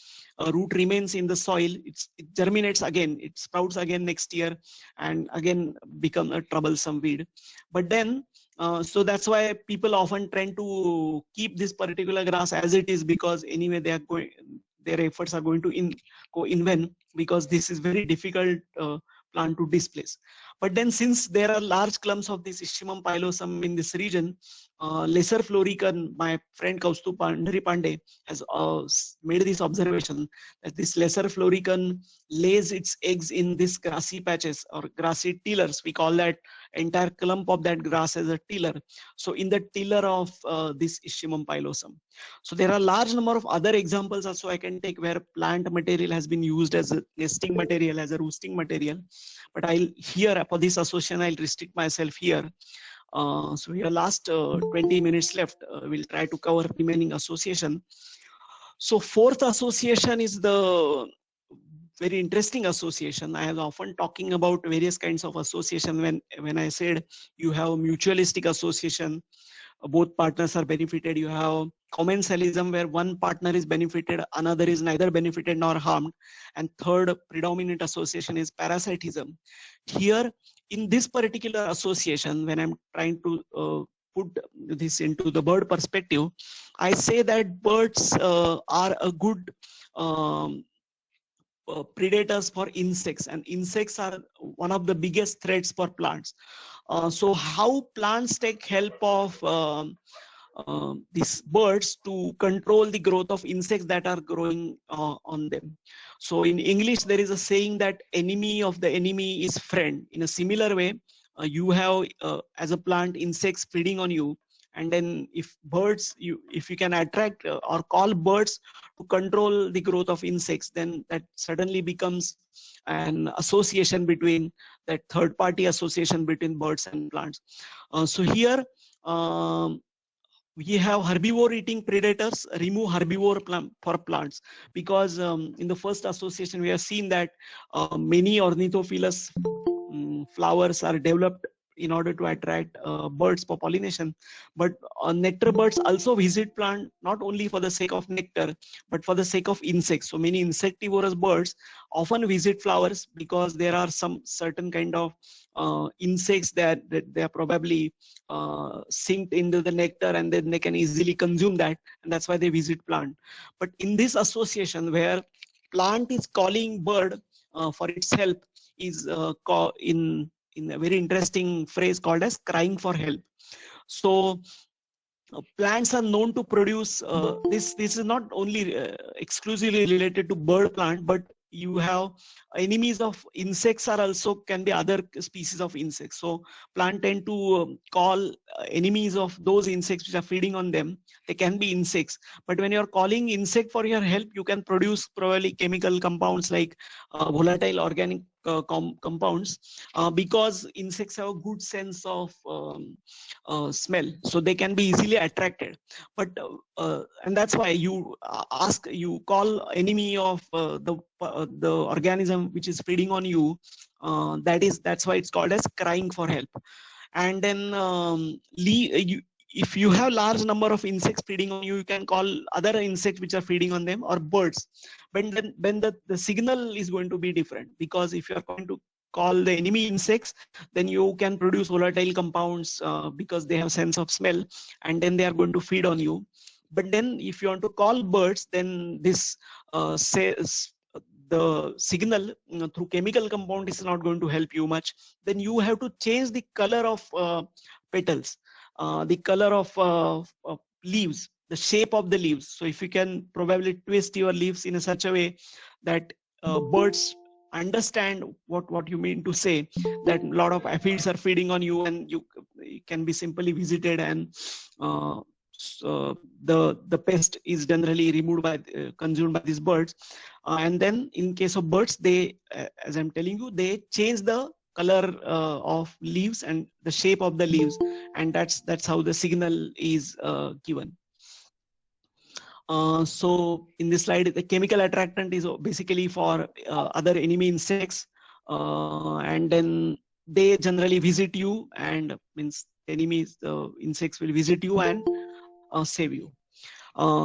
root remains in the soil, it germinates again, it sprouts again next year, and again become a troublesome weed. But then, so that's why people often tend to keep this particular grass as it is, because anyway they are going, their efforts are going to go in vain, because this is very difficult plant to displace. But then, since there are large clumps of this Ishymum pilosum in this region, Lesser Florican, my friend Kaustubh Pandey has made this observation that this Lesser Florican lays its eggs in these grassy patches or grassy tillers. We call that entire clump of that grass as a tiller. So in the tiller of this Ishymum pilosum. So there are a large number of other examples also I can take where plant material has been used as a nesting material, as a roosting material. But here for this association, I'll restrict myself here. So we have last 20 minutes left. We'll try to cover remaining association. So fourth association is the very interesting association. I am often talking about various kinds of association. When I said you have mutualistic association, both partners are benefited. You have commensalism, where one partner is benefited, another is neither benefited nor harmed. And third predominant association is parasitism. Here in this particular association, when I'm trying to put this into the bird perspective, I say that birds are a good predators for insects, and insects are one of the biggest threats for plants. So how plants take help of these birds to control the growth of insects that are growing on them. So in English, there is a saying that enemy of the enemy is friend. In a similar way, you have as a plant insects feeding on you, and then if you can attract or call birds to control the growth of insects, then that suddenly becomes an association between that third party association between birds and plants. So here we have herbivore eating predators remove herbivore for plants, because in the first association we have seen that many ornithophilous flowers are developed in order to attract birds for pollination. But nectar birds also visit plant not only for the sake of nectar, but for the sake of insects. So many insectivorous birds often visit flowers because there are some certain kind of insects that they are probably synced into the nectar, and then they can easily consume that, and that's why they visit plant. But in this association where plant is calling bird for its help, is in a very interesting phrase called as crying for help. So plants are known to produce this is not only exclusively related to bird plant, but you have enemies of insects are also can be other species of insects. So plant tend to call enemies of those insects which are feeding on them. They can be insects, but when you're calling insect for your help, you can produce probably chemical compounds like volatile organic compounds because insects have a good sense of smell, so they can be easily attracted. But and that's why you call enemy of the organism which is feeding on you. That's why it's called as crying for help. And then if you have large number of insects feeding on you, you can call other insects which are feeding on them, or birds. But then the signal is going to be different, because if you are going to call the enemy insects, then you can produce volatile compounds because they have sense of smell, and then they are going to feed on you. But then if you want to call birds, then this says the signal through chemical compound is not going to help you much. Then you have to change the color of petals, the color of leaves, the shape of the leaves. So if you can probably twist your leaves in such a way that birds understand what you mean to say, that a lot of aphids are feeding on you, and you can be simply visited, and so the pest is generally removed by consumed by these birds. And then in case of birds, they as I'm telling you, they change the color of leaves and the shape of the leaves, and that's how the signal is given. So in this slide, the chemical attractant is basically for other enemy insects, and then they generally visit you, and means enemies insects will visit you and save you.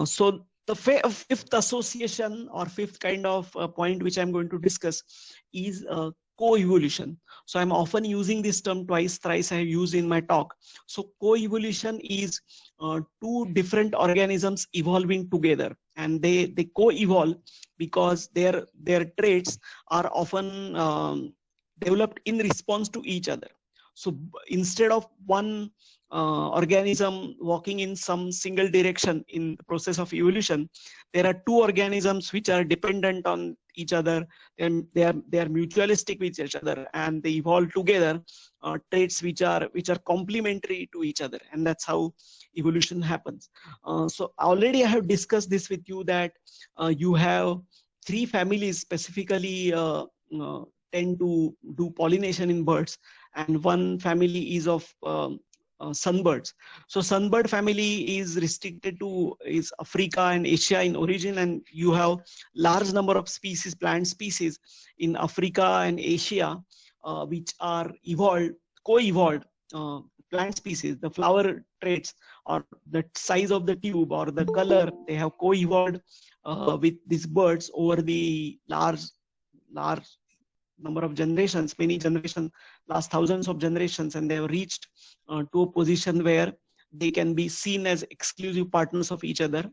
So the fifth association, or fifth kind of point which I'm going to discuss, is co-evolution. So I'm often using this term twice, thrice I have used in my talk. So co-evolution is two different organisms evolving together, and they co-evolve because their traits are often developed in response to each other. So instead of one organism walking in some single direction in the process of evolution, there are two organisms which are dependent on each other, and they are mutualistic with each other, and they evolve together traits which are complementary to each other, and that's how evolution happens. So already I have discussed this with you, that you have three families specifically tend to do pollination in birds, and one family is of sunbirds. So sunbird family is restricted to Africa and Asia in origin, and you have large number of species, plant species in Africa and Asia, which are co-evolved plant species. The flower traits, or the size of the tube, or the color, they have co-evolved with these birds over the large number of generations, many generations, last thousands of generations, and they have reached to a position where they can be seen as exclusive partners of each other.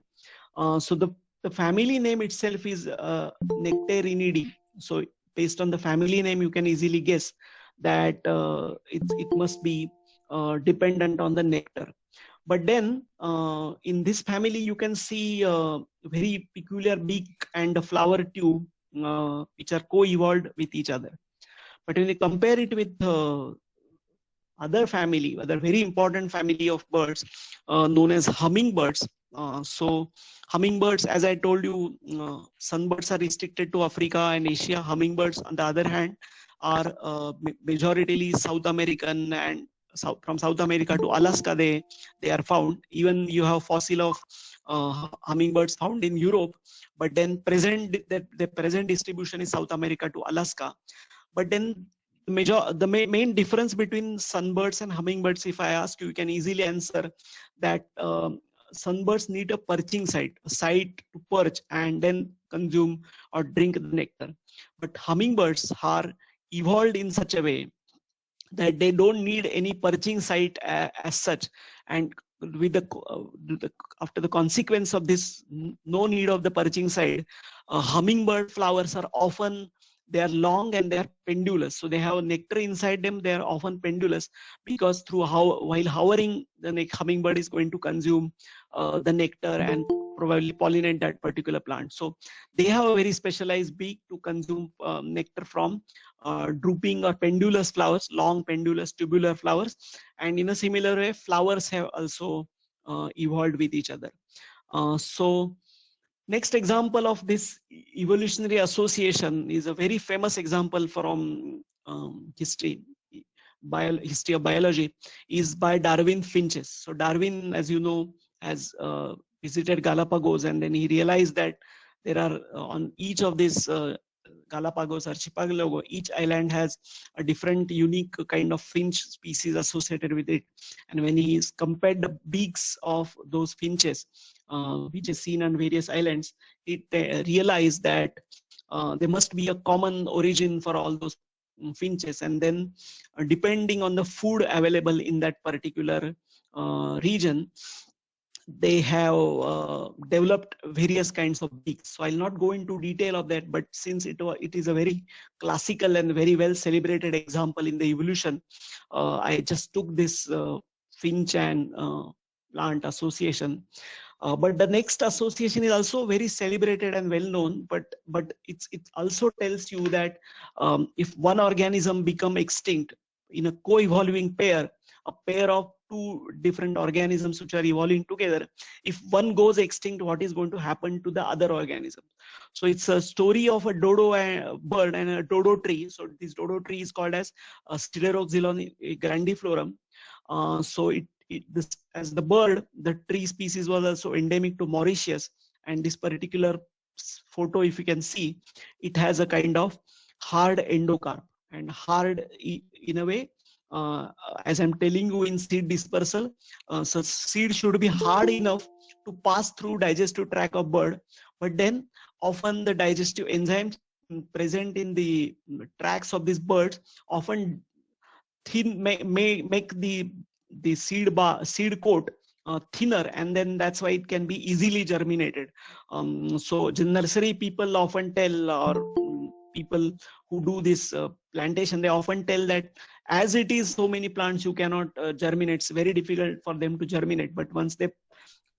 So the family name itself is Nectarinidae. So based on the family name, you can easily guess that it must be dependent on the nectar. But then in this family, you can see a very peculiar beak and a flower tube, which are co-evolved with each other. But when you compare it with other very important family of birds known as hummingbirds. So hummingbirds, as I told you, sunbirds are restricted to Africa and Asia. Hummingbirds, on the other hand, are majoritarily South American, and from South America to Alaska they are found. Even you have fossil of hummingbirds found in Europe, but then the present distribution is South America to Alaska. But then the main difference between sunbirds and hummingbirds, if I ask you, you can easily answer that sunbirds need a perching site, a site to perch and then consume or drink the nectar. But hummingbirds are evolved in such a way that they don't need any perching site as such, and with after the consequence of this no need of the perching site, hummingbird flowers are often, they are long and they are pendulous. So they have nectar inside them. They are often pendulous because while hovering, the hummingbird is going to consume the nectar and probably pollinate that particular plant. So they have a very specialized beak to consume nectar from drooping or pendulous flowers, long pendulous tubular flowers. And in a similar way, flowers have also evolved with each other. So Next example of this evolutionary association is a very famous example from history of biology, is by Darwin Finches. So Darwin, as you know, has visited Galapagos, and then he realized that there are on each of these Galapagos archipelago, each island has a different unique kind of finch species associated with it. And when he compared the beaks of those finches, which is seen on various islands, it realized that there must be a common origin for all those finches. And then depending on the food available in that particular region, they have developed various kinds of beaks. So I'll not go into detail of that, but since it is a very classical and very well celebrated example in the evolution, I just took this finch and plant association. But the next association is also very celebrated and well known, but it also tells you that if one organism become extinct in a co-evolving pair, a pair of two different organisms which are evolving together, if one goes extinct, what is going to happen to the other organism? So it's a story of a dodo bird and a dodo tree. So this dodo tree is called as Scleroxylon grandiflorum. So as the bird, the tree species was also endemic to Mauritius, and this particular photo, if you can see, it has a kind of hard endocarp, and hard in a way, as I'm telling you in seed dispersal, so seed should be hard enough to pass through digestive tract of bird, but then often the digestive enzymes present in the tracts of these birds often may make the seed coat thinner, and then that's why it can be easily germinated. So the nursery people often tell, or people who do this plantation, they often tell that as it is so many plants, you cannot germinate. It's very difficult for them to germinate, but once they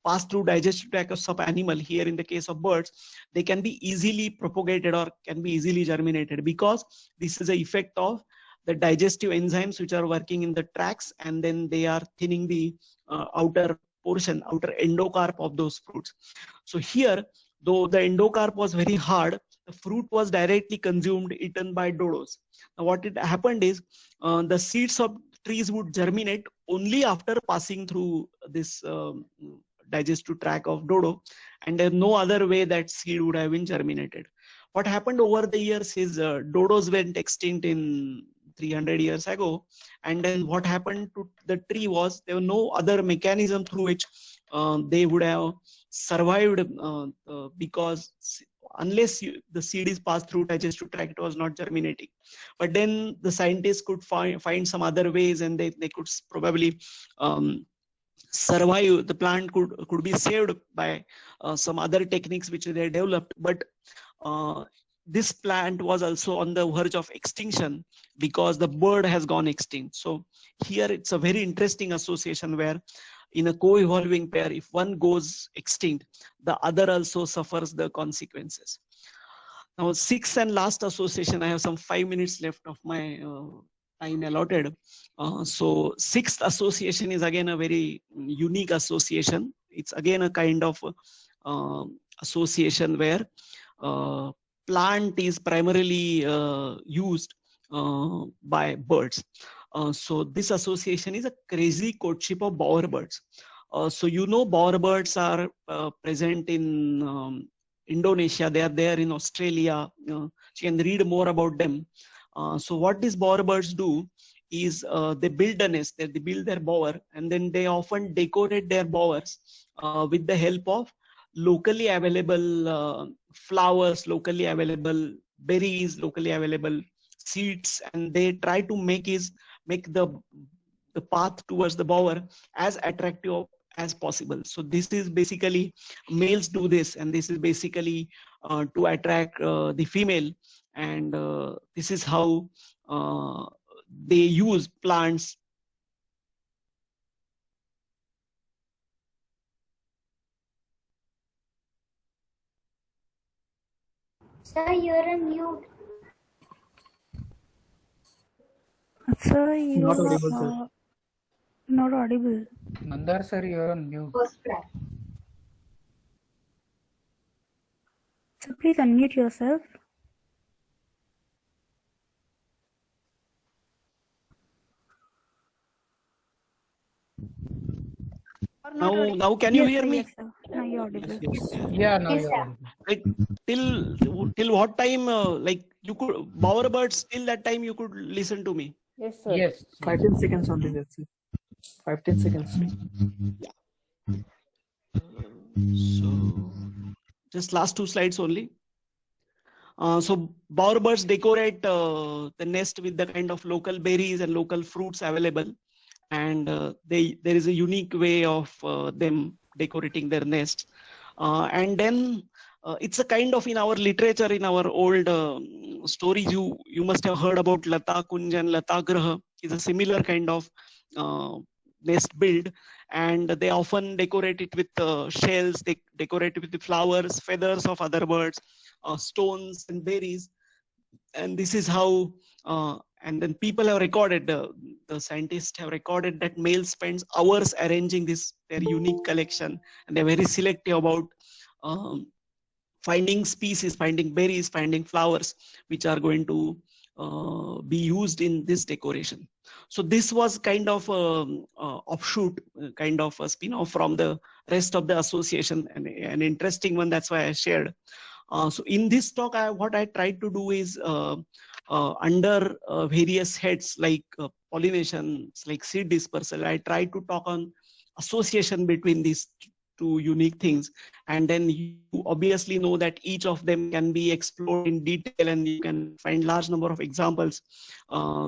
pass through digestive tract of animal, here in the case of birds, they can be easily propagated or can be easily germinated, because this is the effect of the digestive enzymes which are working in the tracts, and then they are thinning the outer portion, outer endocarp of those fruits. So here, though the endocarp was very hard, the fruit was directly consumed, eaten by dodos. Now what it happened is, the seeds of trees would germinate only after passing through this digestive tract of dodo, and there's no other way that seed would have been germinated. What happened over the years is dodos went extinct in 300 years ago, and then what happened to the tree was there was no other mechanism through which they would have survived, because unless the seed is passed through digestive tract, it was not germinating. But then the scientists could find some other ways, and they could probably survive. The plant could be saved by some other techniques which they developed. But this plant was also on the verge of extinction because the bird has gone extinct. So here it's a very interesting association where in a co-evolving pair, if one goes extinct, the other also suffers the consequences. Now, sixth and last association, I have some 5 minutes left of my time allotted. So sixth association is again a very unique association. It's again a kind of association where plant is primarily used by birds. So this association is a crazy courtship of bowerbirds. So you know bowerbirds are present in Indonesia. They are there in Australia. You can read more about them. So what these bowerbirds do is they build a nest, they build their bower, and then they often decorate their bowers with the help of locally available flowers, locally available berries, locally available seeds, and they try to make the path towards the bower as attractive as possible. So this is basically, males do this, and this is basically to attract the female, and this is how they use plants. Sir, you're on mute. Sir, you Not are audible, sir. not audible. Mandar sir, you're on mute. First plan. So please unmute yourself. Now can you Yes, hear sir, me? yes, sir. Now you're audible. Yeah, now Yes, you're sir. on. Like till what time? Like you could Bowerbirds till that time you could listen to me. Yes, sir. Yes. 5-10 seconds only, that's it. 5-10 seconds. So just last two slides only. So bowerbirds decorate the nest with the kind of local berries and local fruits available, and there is a unique way of them decorating their nest. And then it's a kind of, in our literature, in our old stories, you must have heard about Lata Kunj and Lata Graha. Is a similar kind of nest build, and they often decorate it with shells. They decorate it with the flowers, feathers of other birds, stones and berries. And this is how and then people have recorded, the scientists have recorded that male spends hours arranging this their unique collection, and they're very selective about finding species, finding berries, finding flowers which are going to be used in this decoration. So this was kind of offshoot, kind of a spin-off from the rest of the association, and an interesting one. That's why I shared. So in this talk, what I tried to do is under various heads like pollination, like seed dispersal, I tried to talk on association between these two unique things. And then you obviously know that each of them can be explored in detail, and you can find large number of examples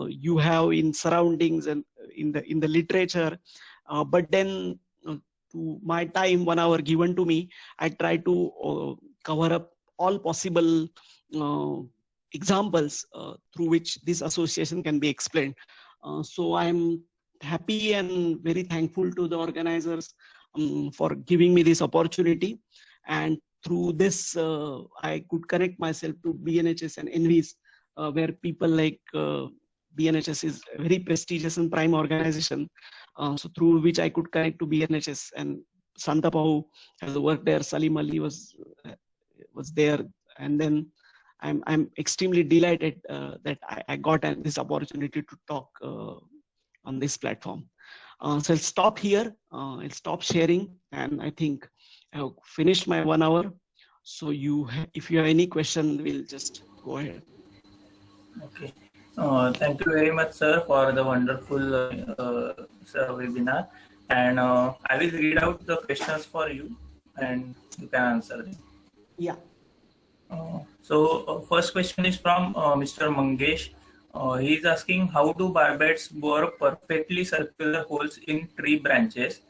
you have in surroundings and in the literature. But then to my time, 1 hour given to me, I try to cover up all possible examples through which this association can be explained. So I'm happy and very thankful to the organizers for giving me this opportunity. And through this, I could connect myself to BNHS and NVIS, where people like BNHS is a very prestigious and prime organization. So through which I could connect to BNHS, and Santa Pau has worked there, Salim Ali was there, and then I'm extremely delighted that I got this opportunity to talk on this platform. So I'll stop here. I'll stop sharing, and I think I have finished my 1 hour. So if you have any question, we'll just go ahead. Okay. Thank you very much, sir, for the wonderful webinar. And I will read out the questions for you, and you can answer them. Yeah. So first question is from Mr. Mangesh. He is asking, how do barbets bore perfectly circular holes in tree branches?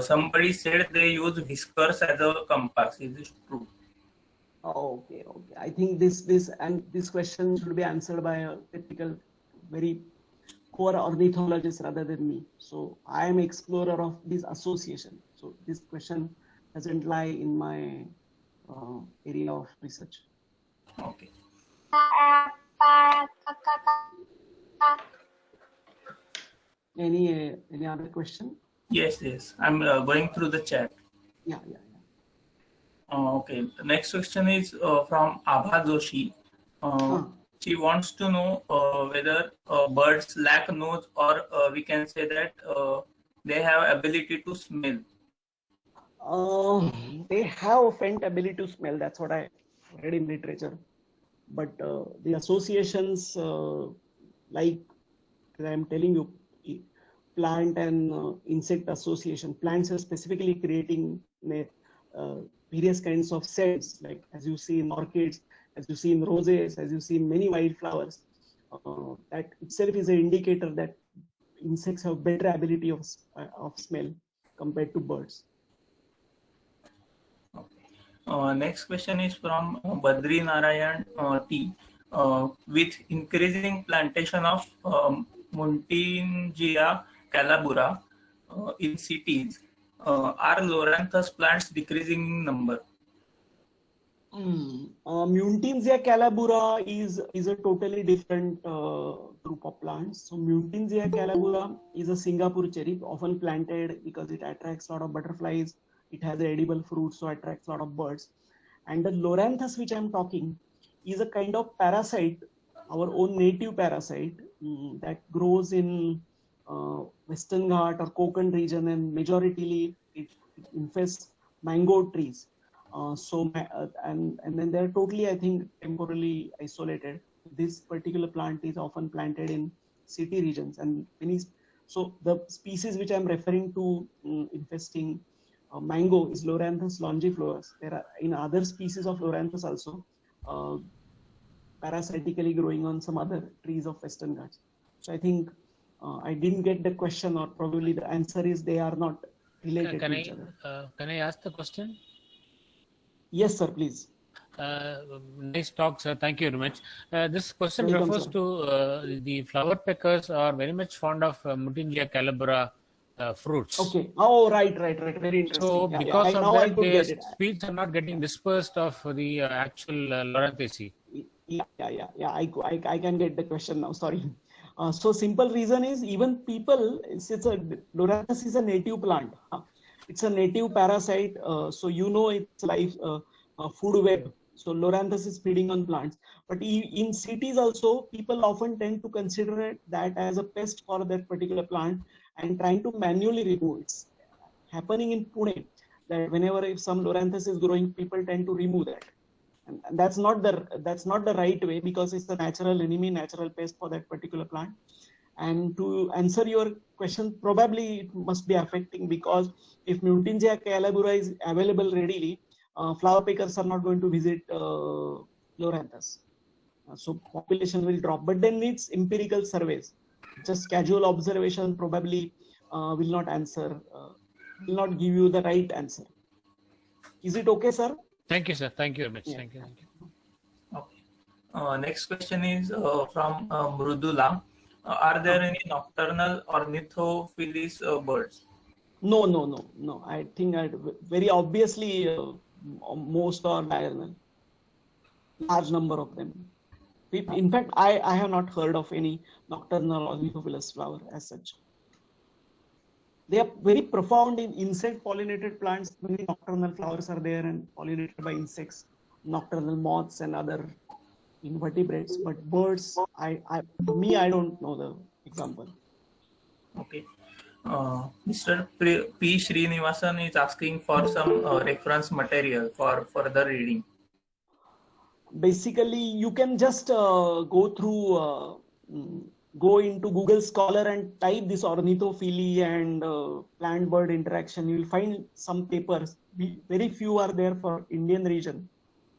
Somebody said they use whiskers as a compass. Is this true? Okay. I think this question should be answered by a technical, very core ornithologist rather than me. So I am explorer of this association. So this question doesn't lie in my area of research. Okay. Any other question? Yes. I'm going through the chat. Yeah. Okay. The next question is from Abha Joshi. She wants to know whether birds lack nose, or we can say that they have ability to smell. They have faint ability to smell. That's what I read in literature. But the associations, like I'm telling you, plant and insect association, plants are specifically creating various kinds of scents, like as you see in orchids, as you see in roses, as you see in many wildflowers. That itself is an indicator that insects have better ability of smell compared to birds. Next question is from Badri Narayan T. With increasing plantation of Muntingia calabura in cities, are Loranthus plants decreasing in number? Muntingia calabura is a totally different group of plants. So Muntingia calabura is a Singapore cherry, often planted because it attracts a lot of butterflies. It has edible fruits, so attracts a lot of birds. And the Loranthus which I'm talking is a kind of parasite, our own native parasite that grows in Western Ghat or Konkan region, and majoritarily it infests mango trees. And then they're totally, I think, temporarily isolated. This particular plant is often planted in city regions, and so the species which I'm referring to infesting mango is Loranthus longiflorus. There are in other species of Loranthus also parasitically growing on some other trees of Western Ghats. So I think I didn't get the question, or probably the answer is they are not related to each other. Can I ask the question? Yes, sir, please. Nice talk, sir. Thank you very much. This question Welcome, refers sir. to the flower peckers are very much fond of Mutingia calabra fruits. Okay. Oh, right. Very interesting. So Yeah, because now of I that, could their get it. seeds are not getting dispersed of the actual Loranthaceae. Yeah. I can get the question now. Sorry. So simple reason is even people. Loranthus is a native plant. It's a native parasite. So its life food web. So Loranthus is feeding on plants. But in cities also, people often tend to consider that as a pest for that particular plant and trying to manually remove it. It's happening in Pune that whenever if some Loranthus is growing, people tend to remove that. And that's not the right way, because it's a natural enemy, natural pest for that particular plant. And to answer your question, probably it must be affecting, because if Mutingia calabra is available readily, flower pickers are not going to visit Loranthus. So population will drop, but then needs empirical surveys. Just casual observation probably will not answer, will not give you the right answer. Is it okay, sir? Thank you, sir. Thank you very much. Yeah. Thank you. Okay. Next question is from Mrudula. Are there any nocturnal ornithophilis birds? No. I think very obviously most are diurnal. Large number of them. In fact, I have not heard of any nocturnal ornithophilus flower as such. They are very profound in insect pollinated plants. Many nocturnal flowers are there and pollinated by insects, nocturnal moths and other invertebrates. But birds, I don't know the example. Okay. Mr. P. Srinivasan is asking for some reference material for further reading. Basically, you can just go into Google Scholar and type this ornithophilia and plant-bird interaction. You will find some papers. Very few are there for Indian region.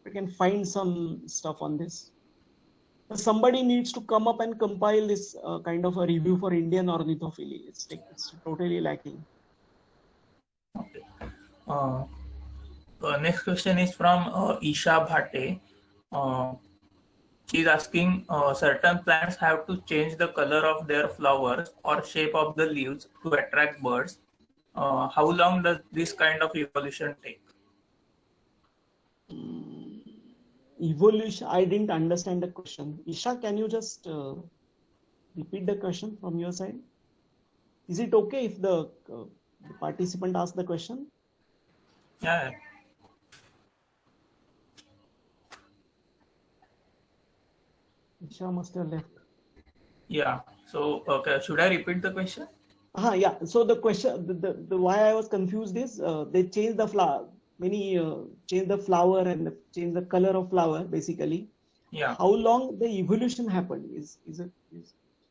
You can find some stuff on this. But somebody needs to come up and compile this kind of a review for Indian ornithophilia. It's totally lacking. Okay. Next question is from Isha Bhate. She is asking, certain plants have to change the color of their flowers or shape of the leaves to attract birds. How long does this kind of evolution take? Evolution, I didn't understand the question. Isha, can you just repeat the question from your side? Is it okay if the participant asks the question? Yeah. Isha must have left. Yeah. So, okay, should I repeat the question? Yeah. So the question, the why I was confused is they change the flower. Many change the flower and change the color of flower basically. Yeah. How long the evolution happened is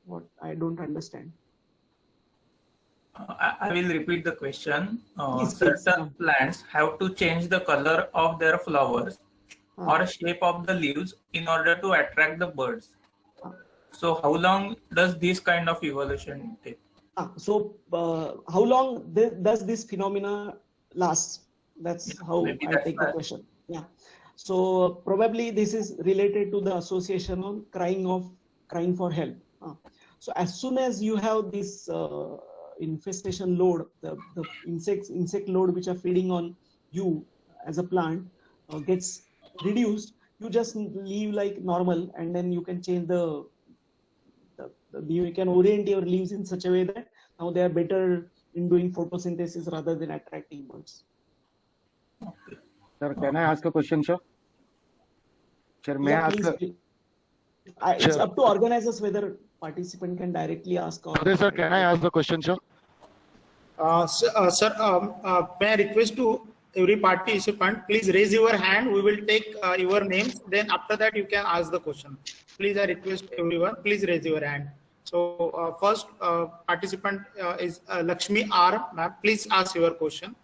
what I don't understand. I will repeat the question. Please. Certain plants have to change the color of their flowers or shape of the leaves in order to attract the birds. So how long does this kind of evolution take? So how long does this phenomena last? That's how Maybe I take the question. Yeah. So probably this is related to the association on crying for help. So as soon as you have this infestation load, the insect load which are feeding on you as a plant gets reduced, you just leave like normal, and then you can change you can orient your leaves in such a way that now they are better in doing photosynthesis rather than attracting birds. Sir, can I ask a question, sir? Sir, may I ask please. a- It's Sure. up to organizers whether participant can directly ask or. Okay, sir, can I ask the question, sir? Sir, may I request to every participant, please raise your hand. We will take your names. Then after that, you can ask the question. Please, I request everyone, please raise your hand. So first participant is Lakshmi R. Ma'am, please ask your question.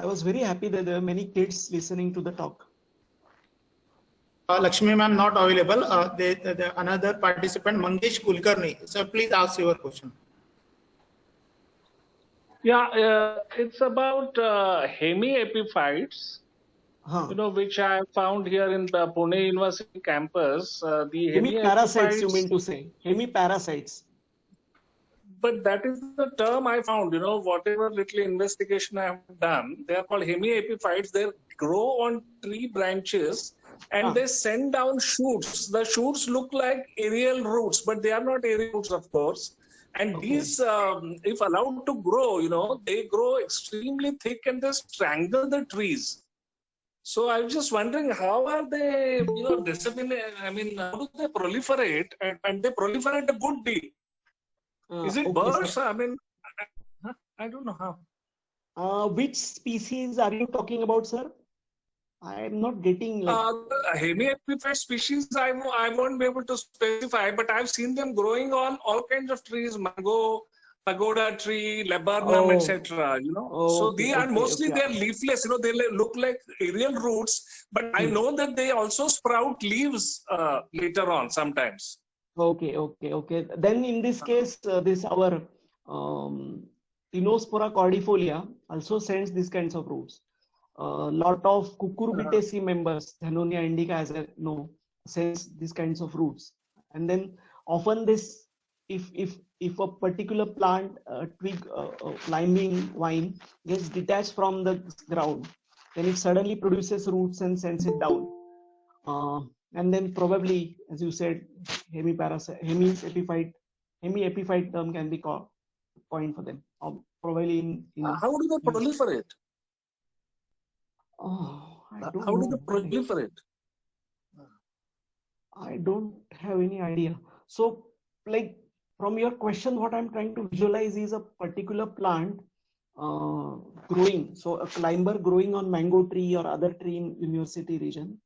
I was very happy that there were many kids listening to the talk. Lakshmi ma'am not available. Another participant, Mangesh Kulkarni. Sir, please ask your question. Yeah, it's about hemiepiphytes, which I found here in the Pune University campus. The Hemiparasites, you hemiepiphytes, mean to say? Hemiparasites. but that is the term I found. Whatever little investigation I have done, they are called hemiepiphytes. They grow on tree branches and they send down shoots. The shoots look like aerial roots, but they are not aerial roots, of course. And these, if allowed to grow, they grow extremely thick and they strangle the trees. So I was just wondering, how are they, disseminate? I mean, how do they proliferate? And they proliferate a good deal. Is it birds? Sir. I mean, I don't know how. Which species are you talking about, sir? I am not getting like. Hemiepiphyte species, I won't be able to specify, but I've seen them growing on all kinds of trees, mango, pagoda tree, laburnum, etc. So they are mostly they're leafless. They look like aerial roots, but I know that they also sprout leaves later on sometimes. Okay. Then in this case, this our Tinospora cordifolia also sends these kinds of roots. Lot of Cucurbitaceae members, Thanonia indica, as I know, sends these kinds of roots. And then often this, if a particular plant, twig, climbing vine gets detached from the ground, then it suddenly produces roots and sends it down. And then probably, as you said, hemiepiphyte term can be coined for them. Probably in how do they proliferate? How do they proliferate? I don't have any idea. So, like from your question, what I'm trying to visualize is a particular plant growing. So, a climber growing on mango tree or other tree in university region,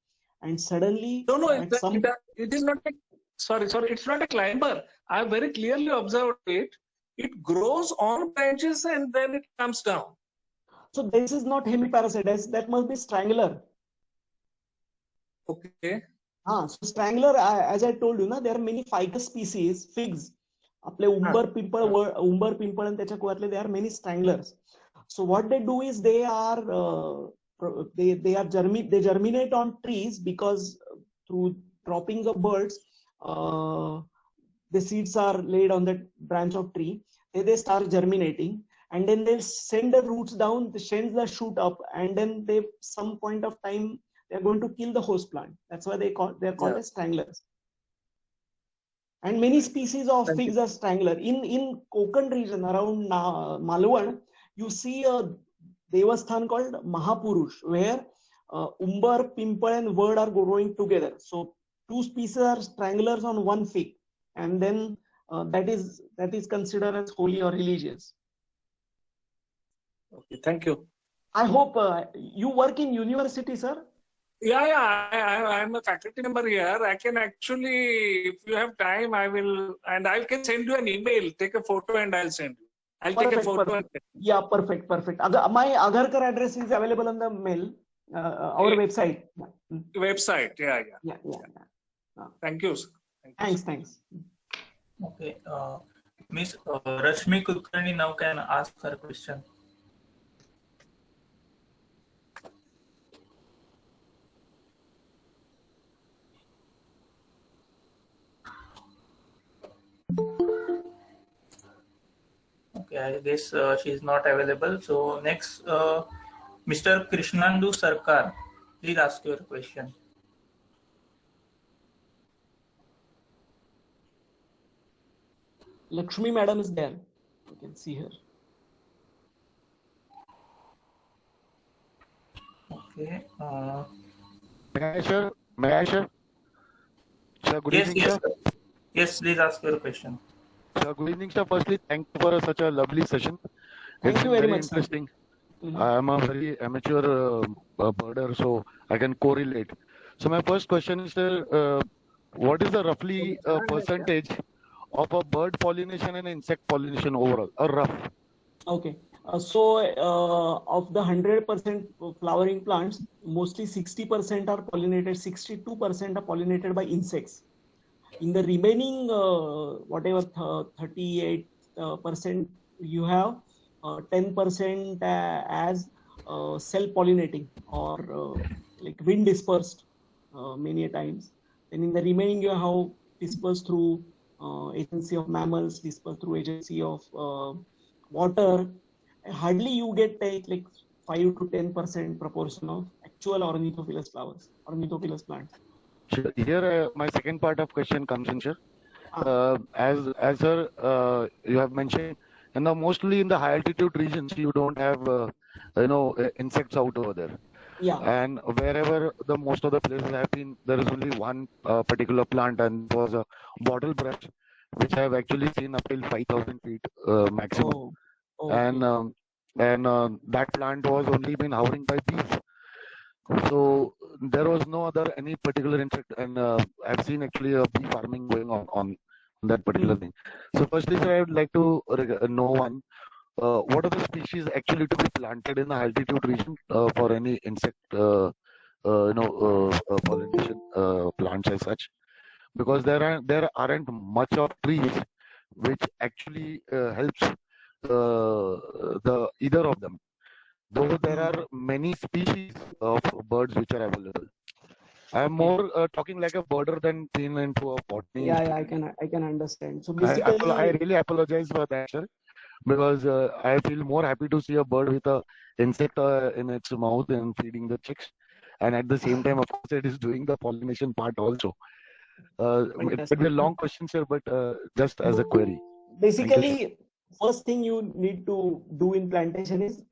and suddenly it is not. Sorry, it's not a climber. I very clearly observed it. It grows on branches and then it comes down. So this is not hemiparasite. That must be strangler. Okay. So strangler, as I told you, there are many ficus species, figs. Apple umber pimple and त्याच्या कुळातले, there are many stranglers. So what they do is they germinate on trees because through dropping of birds, the seeds are laid on the branch of tree. They start germinating. And then they'll send the roots down, send the shoot up, and then some point of time they're going to kill the host plant. That's why they're called as stranglers. And many species of figs are strangler. In Konkan region around Malwan, you see a devasthan called Mahapurush, where umber, pimple, and word are growing together. So two species are stranglers on one fig, and then that is considered as holy or religious. Okay, thank you. I hope you work in university, sir. Yeah, I'm a faculty member here. I can actually, if you have time, I will, and I can send you an email. Take a photo and I'll send you. I'll take a photo. Perfect. Yeah, perfect. My Aadhaar card address is available on the mail, our website. Website, yeah. Thank you, sir. Thanks. Okay, Miss Rashmi Kulkarni now can ask her question. Okay, I guess she is not available. So next, Mr. Krishnandu Sarkar, please ask your question. Lakshmi madam is there. can see here. Okay. May I, sir? May I, sir? Sir, good Yes, evening, yes, sir. sir. Yes, please ask your question. Sir, good evening, sir. Firstly, thank you for such a lovely session. Thank It's you been very very much, sir. interesting. Mhm. I am a very amateur birder, so I can correlate. So my first question is, sir, what is the roughly percentage of a bird pollination and insect pollination overall? A rough. Okay. Of the 100% flowering plants, mostly 60% are pollinated, 62% are pollinated by insects. In the remaining, whatever 38% you have, 10% as self-pollinating or like wind dispersed many a times. Then in the remaining you have dispersed through agency of mammals, dispersed through agency of water. Hardly you get like 5 to 10% proportion of actual ornithophilous flowers, ornithophilous plants. Sure. Here, my second part of question comes in, sir. As sir, you have mentioned, and now mostly in the high altitude regions, you don't have, insects out over there. Yeah. And wherever the most of the places have been, there is only one particular plant, and it was a bottle brush, which I have actually seen up till 5,000 feet maximum. Oh, okay. And that plant was only been hovering by bees. So there was no other any particular insect, and I've seen actually a bee farming going on that particular thing. So firstly, sir, I would like to know one. What are the species actually to be planted in the altitude region for any insect, pollination plants as such? Because there aren't much of trees which actually helps the either of them. Though there are many species of birds which are available. I am more talking like a birder than being into a botany. Yeah, I can understand. So I basically, really apologize for that, sir, because I feel more happy to see a bird with a insect in its mouth and feeding the chicks, and at the same time, of course, it is doing the pollination part also. It could be a long question, sir, but just as a query. basically, first thing you need to do in plantation is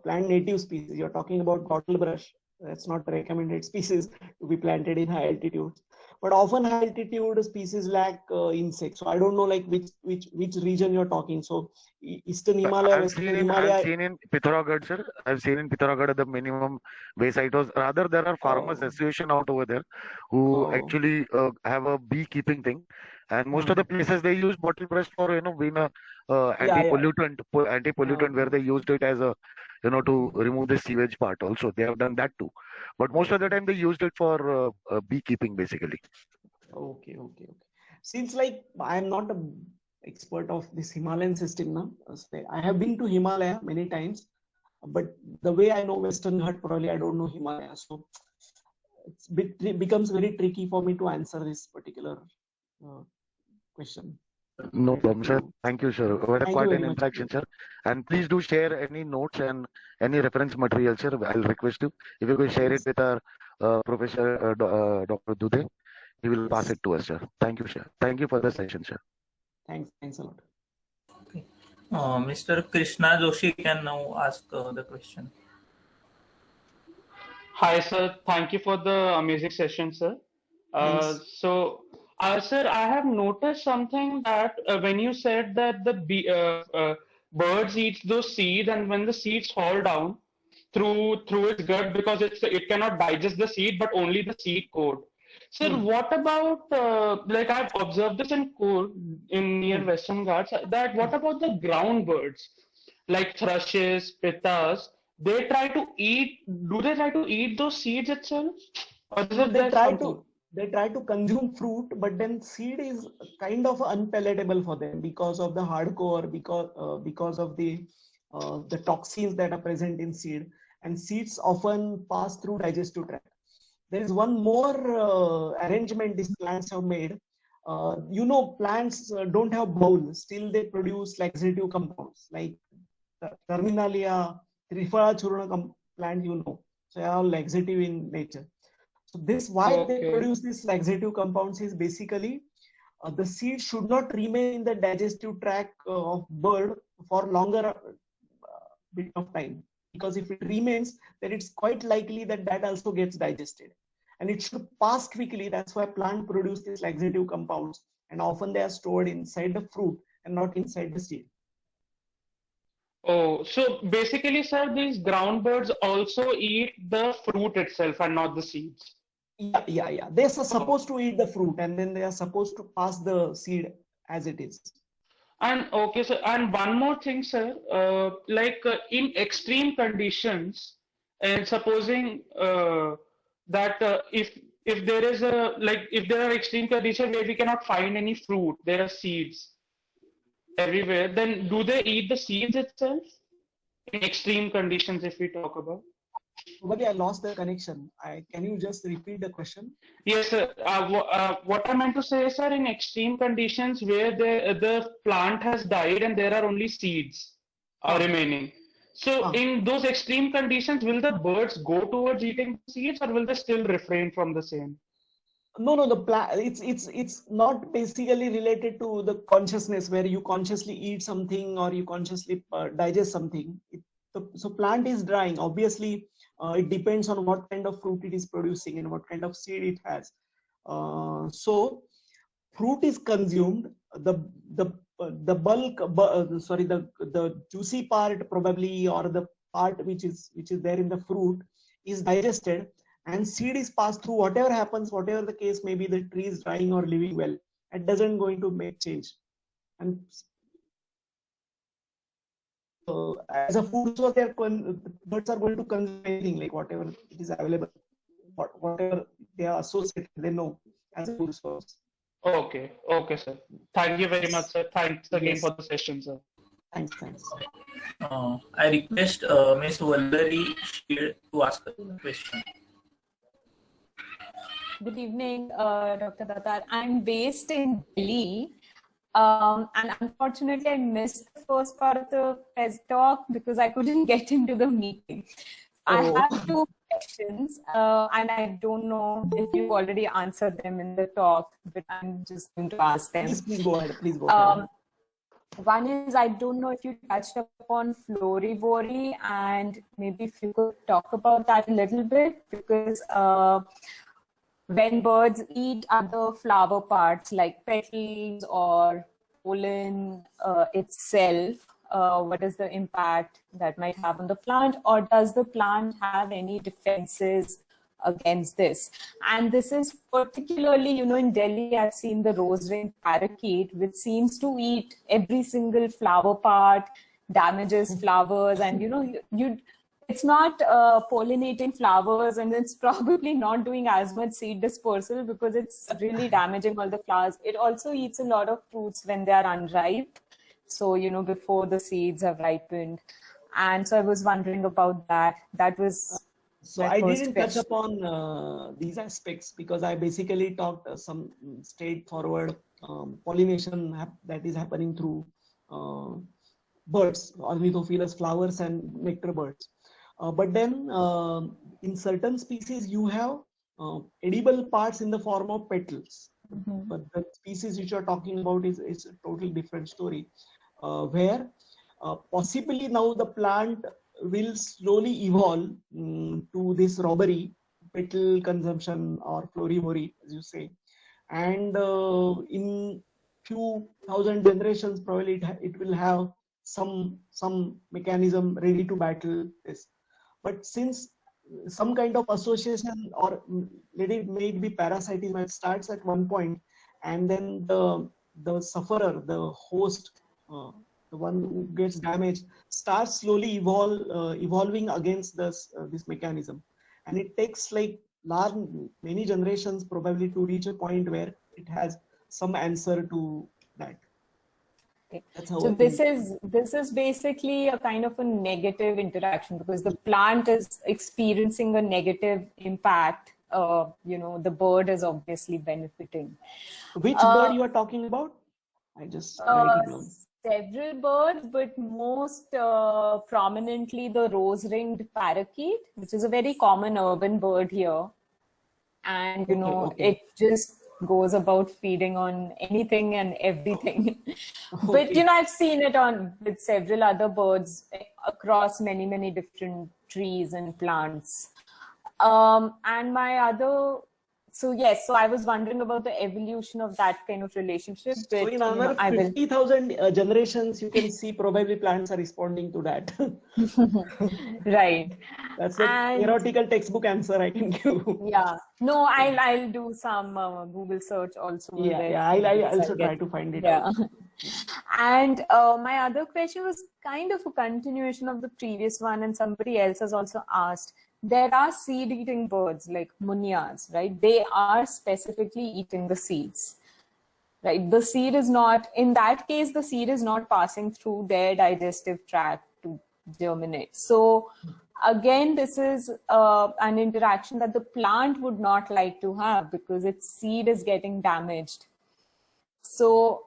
plant native species. You're talking about bottle brush. That's not a recommended species to be planted in high altitudes. But often high altitude species lack insects. So I don't know like which region you're talking. So Eastern Himalaya, Western Himalaya. I've seen in Pithoragarh, sir. I've seen in Pithoragarh the minimum base height was rather there are farmers association out over there who actually have a beekeeping thing, and most of the places they use bottle brush for being a anti-pollutant where they used it as a to remove the sewage part. Also, they have done that too, but most of the time they used it for beekeeping basically. Okay. Since like I'm not a expert of this Himalayan system now, I have been to Himalaya many times, but the way I know Western Ghat, probably I don't know Himalaya. So it becomes very tricky for me to answer this particular question. No problem, sir. Thank you, sir. We had quite an interaction, sir. And please do share any notes and any reference material, sir. I'll request you if you could share it with our Professor Dr. Dude. He will pass it to us, sir. Thank you, sir. Thank you for the session, sir. Thanks a lot. Okay. Mr. Krishna Joshi can now ask the question. Hi, sir. Thank you for the amazing session, sir. Sir, I have noticed something that when you said that the birds eat those seeds, and when the seeds fall down through its gut because it cannot digest the seed, but only the seed coat. Sir, what about like I've observed this in near Western Ghats that what about the ground birds like thrushes, pitas? Do they try to eat those seeds itself? Or they try to consume fruit, but then seed is kind of unpalatable for them because of the hard core, because of the toxins that are present in seed, and seeds often pass through digestive tract. There is one more arrangement these plants have made. Plants don't have bowl, still they produce laxative compounds like Terminalia, Trifala Churna plant, so they are laxative in nature. So they produce these laxative compounds is basically the seed should not remain in the digestive tract of bird for longer bit of time, because if it remains, then it's quite likely that that also gets digested, and it should pass quickly. That's why plant produce these laxative compounds, and often they are stored inside the fruit and not inside the seed. Oh, so basically, sir, these ground birds also eat the fruit itself and not the seeds. Yeah. They are supposed to eat the fruit, and then they are supposed to pass the seed as it is. And okay, sir. And one more thing, sir. In extreme conditions, and supposing that if there is if there are extreme conditions where we cannot find any fruit, there are seeds everywhere, then do they eat the seeds itself in extreme conditions, if we talk about? Probably I lost the connection. Can you just repeat the question? Yes, sir. What I meant to say is, sir, in extreme conditions where the plant has died and there are only seeds remaining. So in those extreme conditions, will the birds go towards eating the seeds, or will they still refrain from the same? No, it's not basically related to the consciousness where you consciously eat something or you consciously digest something. So plant is drying. Obviously, it depends on what kind of fruit it is producing and what kind of seed it has. So fruit is consumed. The juicy part probably, or the part which is there in the fruit, is digested, and seed is passed through. Whatever happens, whatever the case may be, the tree is drying or living well, it doesn't going to make change. And so as a food source, birds are going to consume anything, like whatever it is available, whatever they are associated, they know as a food source. Okay, sir. Thank you very much, sir. Thanks again for the session, sir. Thanks. I request Ms. Vallari to ask a question. Good evening, Dr. Datar. I'm based in Delhi, and unfortunately I missed the first part of the PES talk because I couldn't get into the meeting. I have two questions, and I don't know if you've already answered them in the talk, but I'm just going to ask them. Please go ahead. One is, I don't know if you touched upon florivory, and maybe if you could talk about that a little bit, because when birds eat other flower parts like petals or pollen itself, what is the impact that might have on the plant, or does the plant have any defenses against this? And this is particularly, in Delhi, I've seen the rose-ringed parakeet, which seems to eat every single flower part, damages flowers, and it's not pollinating flowers, and it's probably not doing as much seed dispersal because it's really damaging all the flowers. It also eats a lot of fruits when they are unripe, so before the seeds have ripened. And so I was wondering about that. That was so I didn't touch upon these aspects because I basically talked some straightforward pollination that is happening through birds, ornithophilous flowers and nectar birds. But then in certain species you have edible parts in the form of petals. Mm-hmm. But the species which you are talking about is a totally different story, where possibly now the plant will slowly evolve to this robbery, petal consumption or florivory, as you say. And in few thousand generations, probably it will have some mechanism ready to battle this. But since some kind of association, or let it may be parasitism, it starts at one point, and then the sufferer, the host, the one who gets damaged, starts slowly evolving against this mechanism, and it takes like many generations probably to reach a point where it has some answer to that. Okay. So this is basically a kind of a negative interaction because the plant is experiencing a negative impact. The bird is obviously benefiting. Which bird you are talking about? I just write it down. Several birds, but most prominently the rose-ringed parakeet, which is a very common urban bird here. And it just goes about feeding on anything and everything. But you know, I've seen it on with several other birds across many different trees and plants. And my other, so yes, so I was wondering about the evolution of that kind of relationship. So But, in another 50,000 generations, you can see probably plants are responding to that. Right. That's the theoretical textbook answer I can give. Yeah. No, I'll do some Google search also. I'll also try to find it out. And my other question was kind of a continuation of the previous one, and somebody else has also asked. There are seed-eating birds like munias, right? They are specifically eating the seeds, right? The seed is not, in that case, the seed is not passing through their digestive tract to germinate. So again, this is an interaction that the plant would not like to have because its seed is getting damaged. So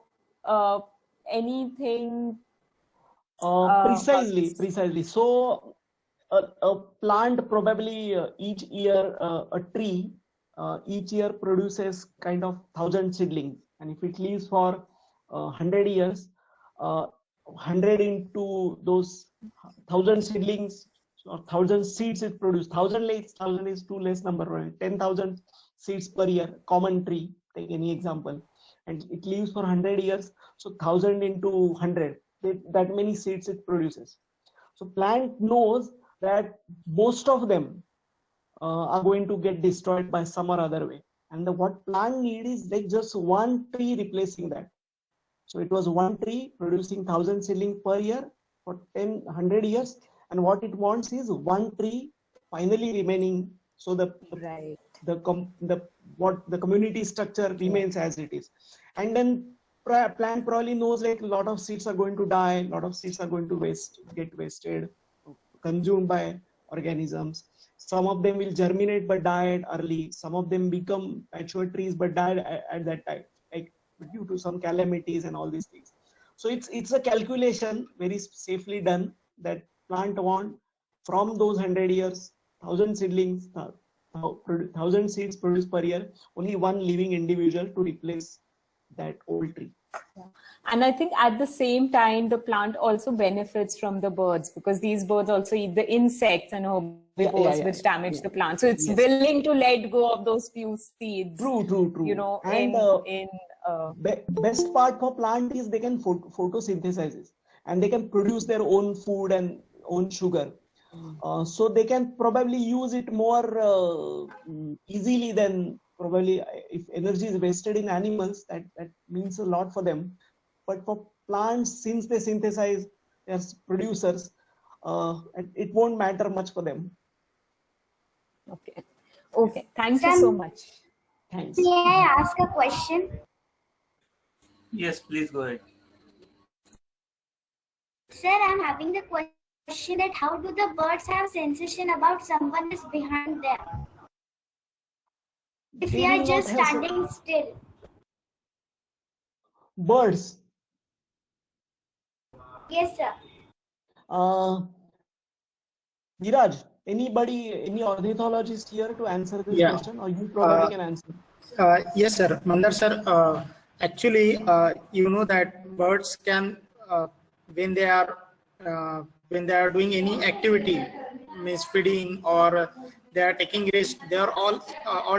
anything? Precisely. So a plant probably each year, a tree each year produces kind of 1,000 seedlings, and if it lives for 100 years, 100 into those 1,000 seedlings or 1,000 seeds it produces. 1,000 is too less number, right? 10,000 seeds per year. Common tree, take any example, and it lives for 100 years. So 1,000 into 100, that many seeds it produces. So plant knows that most of them are going to get destroyed by some or other way, and what plant need is like just one tree replacing that. So it was one tree producing 1,000 seedlings per year for 100 years, and what it wants is one tree finally remaining, so the community structure remains as it is. And then plant probably knows like a lot of seeds are going to die, a lot of seeds are going to get wasted, consumed by organisms. Some of them will germinate but die early. Some of them become mature trees but died at that time, like due to some calamities and all these things. So it's a calculation very safely done that plant want from those 100 years, 1,000 seedlings, 1,000 seeds produced per year, only one living individual to replace that old tree. And I think at the same time, the plant also benefits from the birds because these birds also eat the insects and herbivores which damage the plant. So it's willing to let go of those few seeds. True. You know, and best part for plant is they can photosynthesize and they can produce their own food and own sugar. So they can probably use it more easily than probably if energy is wasted in animals, that means a lot for them. But for plants, since they synthesize, they're producers, it won't matter much for them. Okay. Thank you so much. Thanks. May I ask a question? Yes, please go ahead. Sir, I'm having the question that how do the birds have sensation about someone is behind them? If we are just standing still. Birds. Yes, sir. Viraj, any ornithologist here to answer this question, or you probably can answer? Yes, sir. Mandar sir, actually, you know that birds can, when they are doing any activity, means feeding or they are taking rest, they are all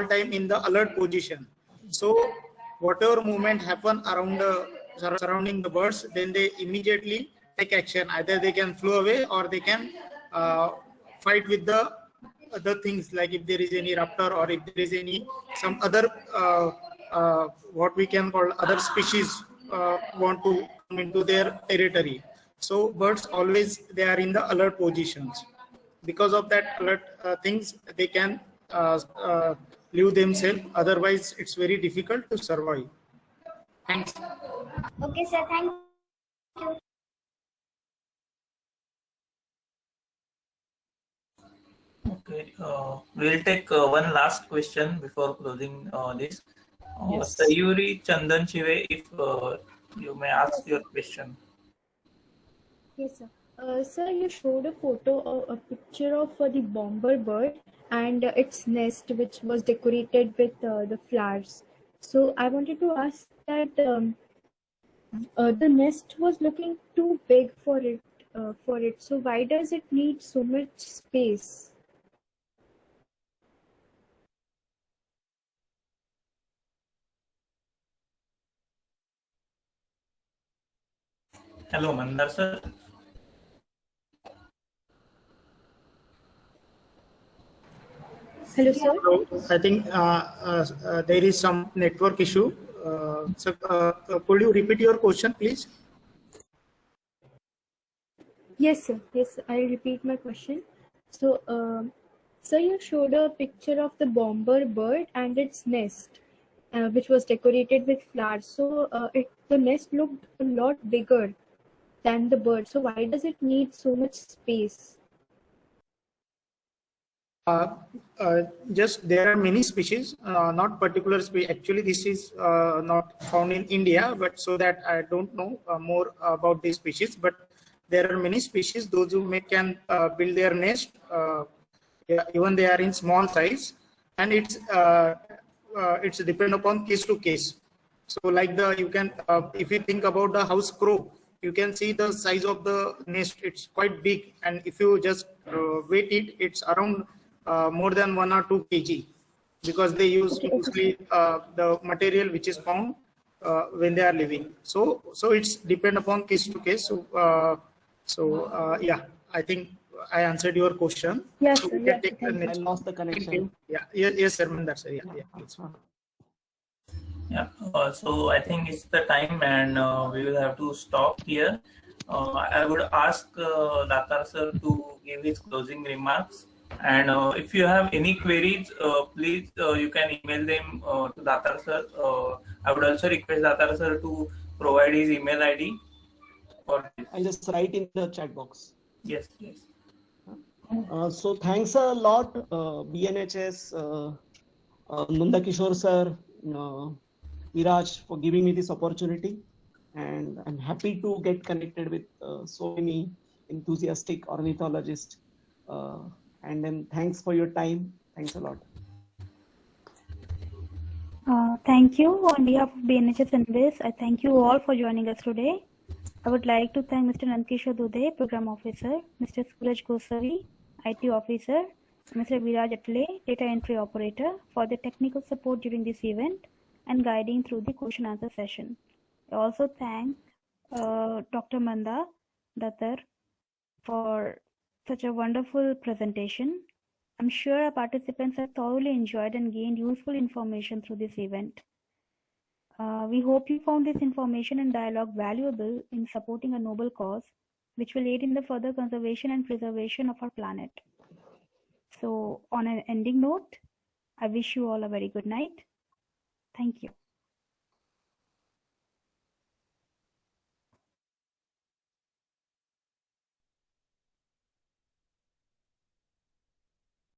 time in the alert position. So whatever movement happen around surrounding the birds, then they immediately take action. Either they can fly away or they can fight with the other things, like if there is any raptor or if there is some other what we can call other species want to come into their territory. So birds always, they are in the alert positions. Because of that alert things, they can live themselves. Otherwise, it's very difficult to survive. Thanks. Okay, sir. Thank you. Okay, we'll take one last question before closing this. Sayuri Chandan Chive, if you may ask your question. Yes, sir. Sir, you showed a picture of the bomber bird and its nest, which was decorated with the flowers. So I wanted to ask that the nest was looking too big for it. So why does it need so much space? Hello, Mandar sir. Hello, sir. So I think there is some network issue. Could you repeat your question, please? Yes, sir. Yes, I'll repeat my question. So, sir, you showed a picture of the bomber bird and its nest, which was decorated with flowers. So, the nest looked a lot bigger than the bird. So, why does it need so much space? Just there are many species, not particular species. Actually, this is not found in India, but so that I don't know more about these species. But there are many species. Those who can build their nest, even they are in small size, and it's depend upon case to case. So, like you can if you think about the house crow, you can see the size of the nest. It's quite big, and if you just weight it, it's around more than 1 or 2 kg, because they use mostly the material which is found when they are living. So it's depend upon case to case. Yeah, I think I answered your question. Yes, so sir. we can Yes, take the thank you. next. I lost the connection. Yeah, yes, sir. Mandar sir. Yeah. Yeah, so I think it's the time, and we will have to stop here. I would ask Datar sir to give his closing remarks. And if you have any queries, please you can email them to Datar sir. I would also request Datar sir to provide his email ID. I'll just write in the chat box. Yes, yes. So thanks a lot, BNHS, Nanda Kishore sir, Viraj, for giving me this opportunity, and I'm happy to get connected with so many enthusiastic ornithologists. And then thanks for your time. Thanks a lot. Thank you. On behalf of BNHS and this, I thank you all for joining us today. I would like to thank Mr. Nandkishore Dubey, Program Officer, Mr. Suraj Gosavi, IT Officer, Mr. Viraj Atle, Data Entry Operator, for the technical support during this event and guiding through the question answer session. I also thank Dr. Manda Datar for such a wonderful presentation. I'm sure our participants have thoroughly enjoyed and gained useful information through this event. We hope you found this information and dialogue valuable in supporting a noble cause, which will aid in the further conservation and preservation of our planet. So, on an ending note, I wish you all a very good night. Thank you.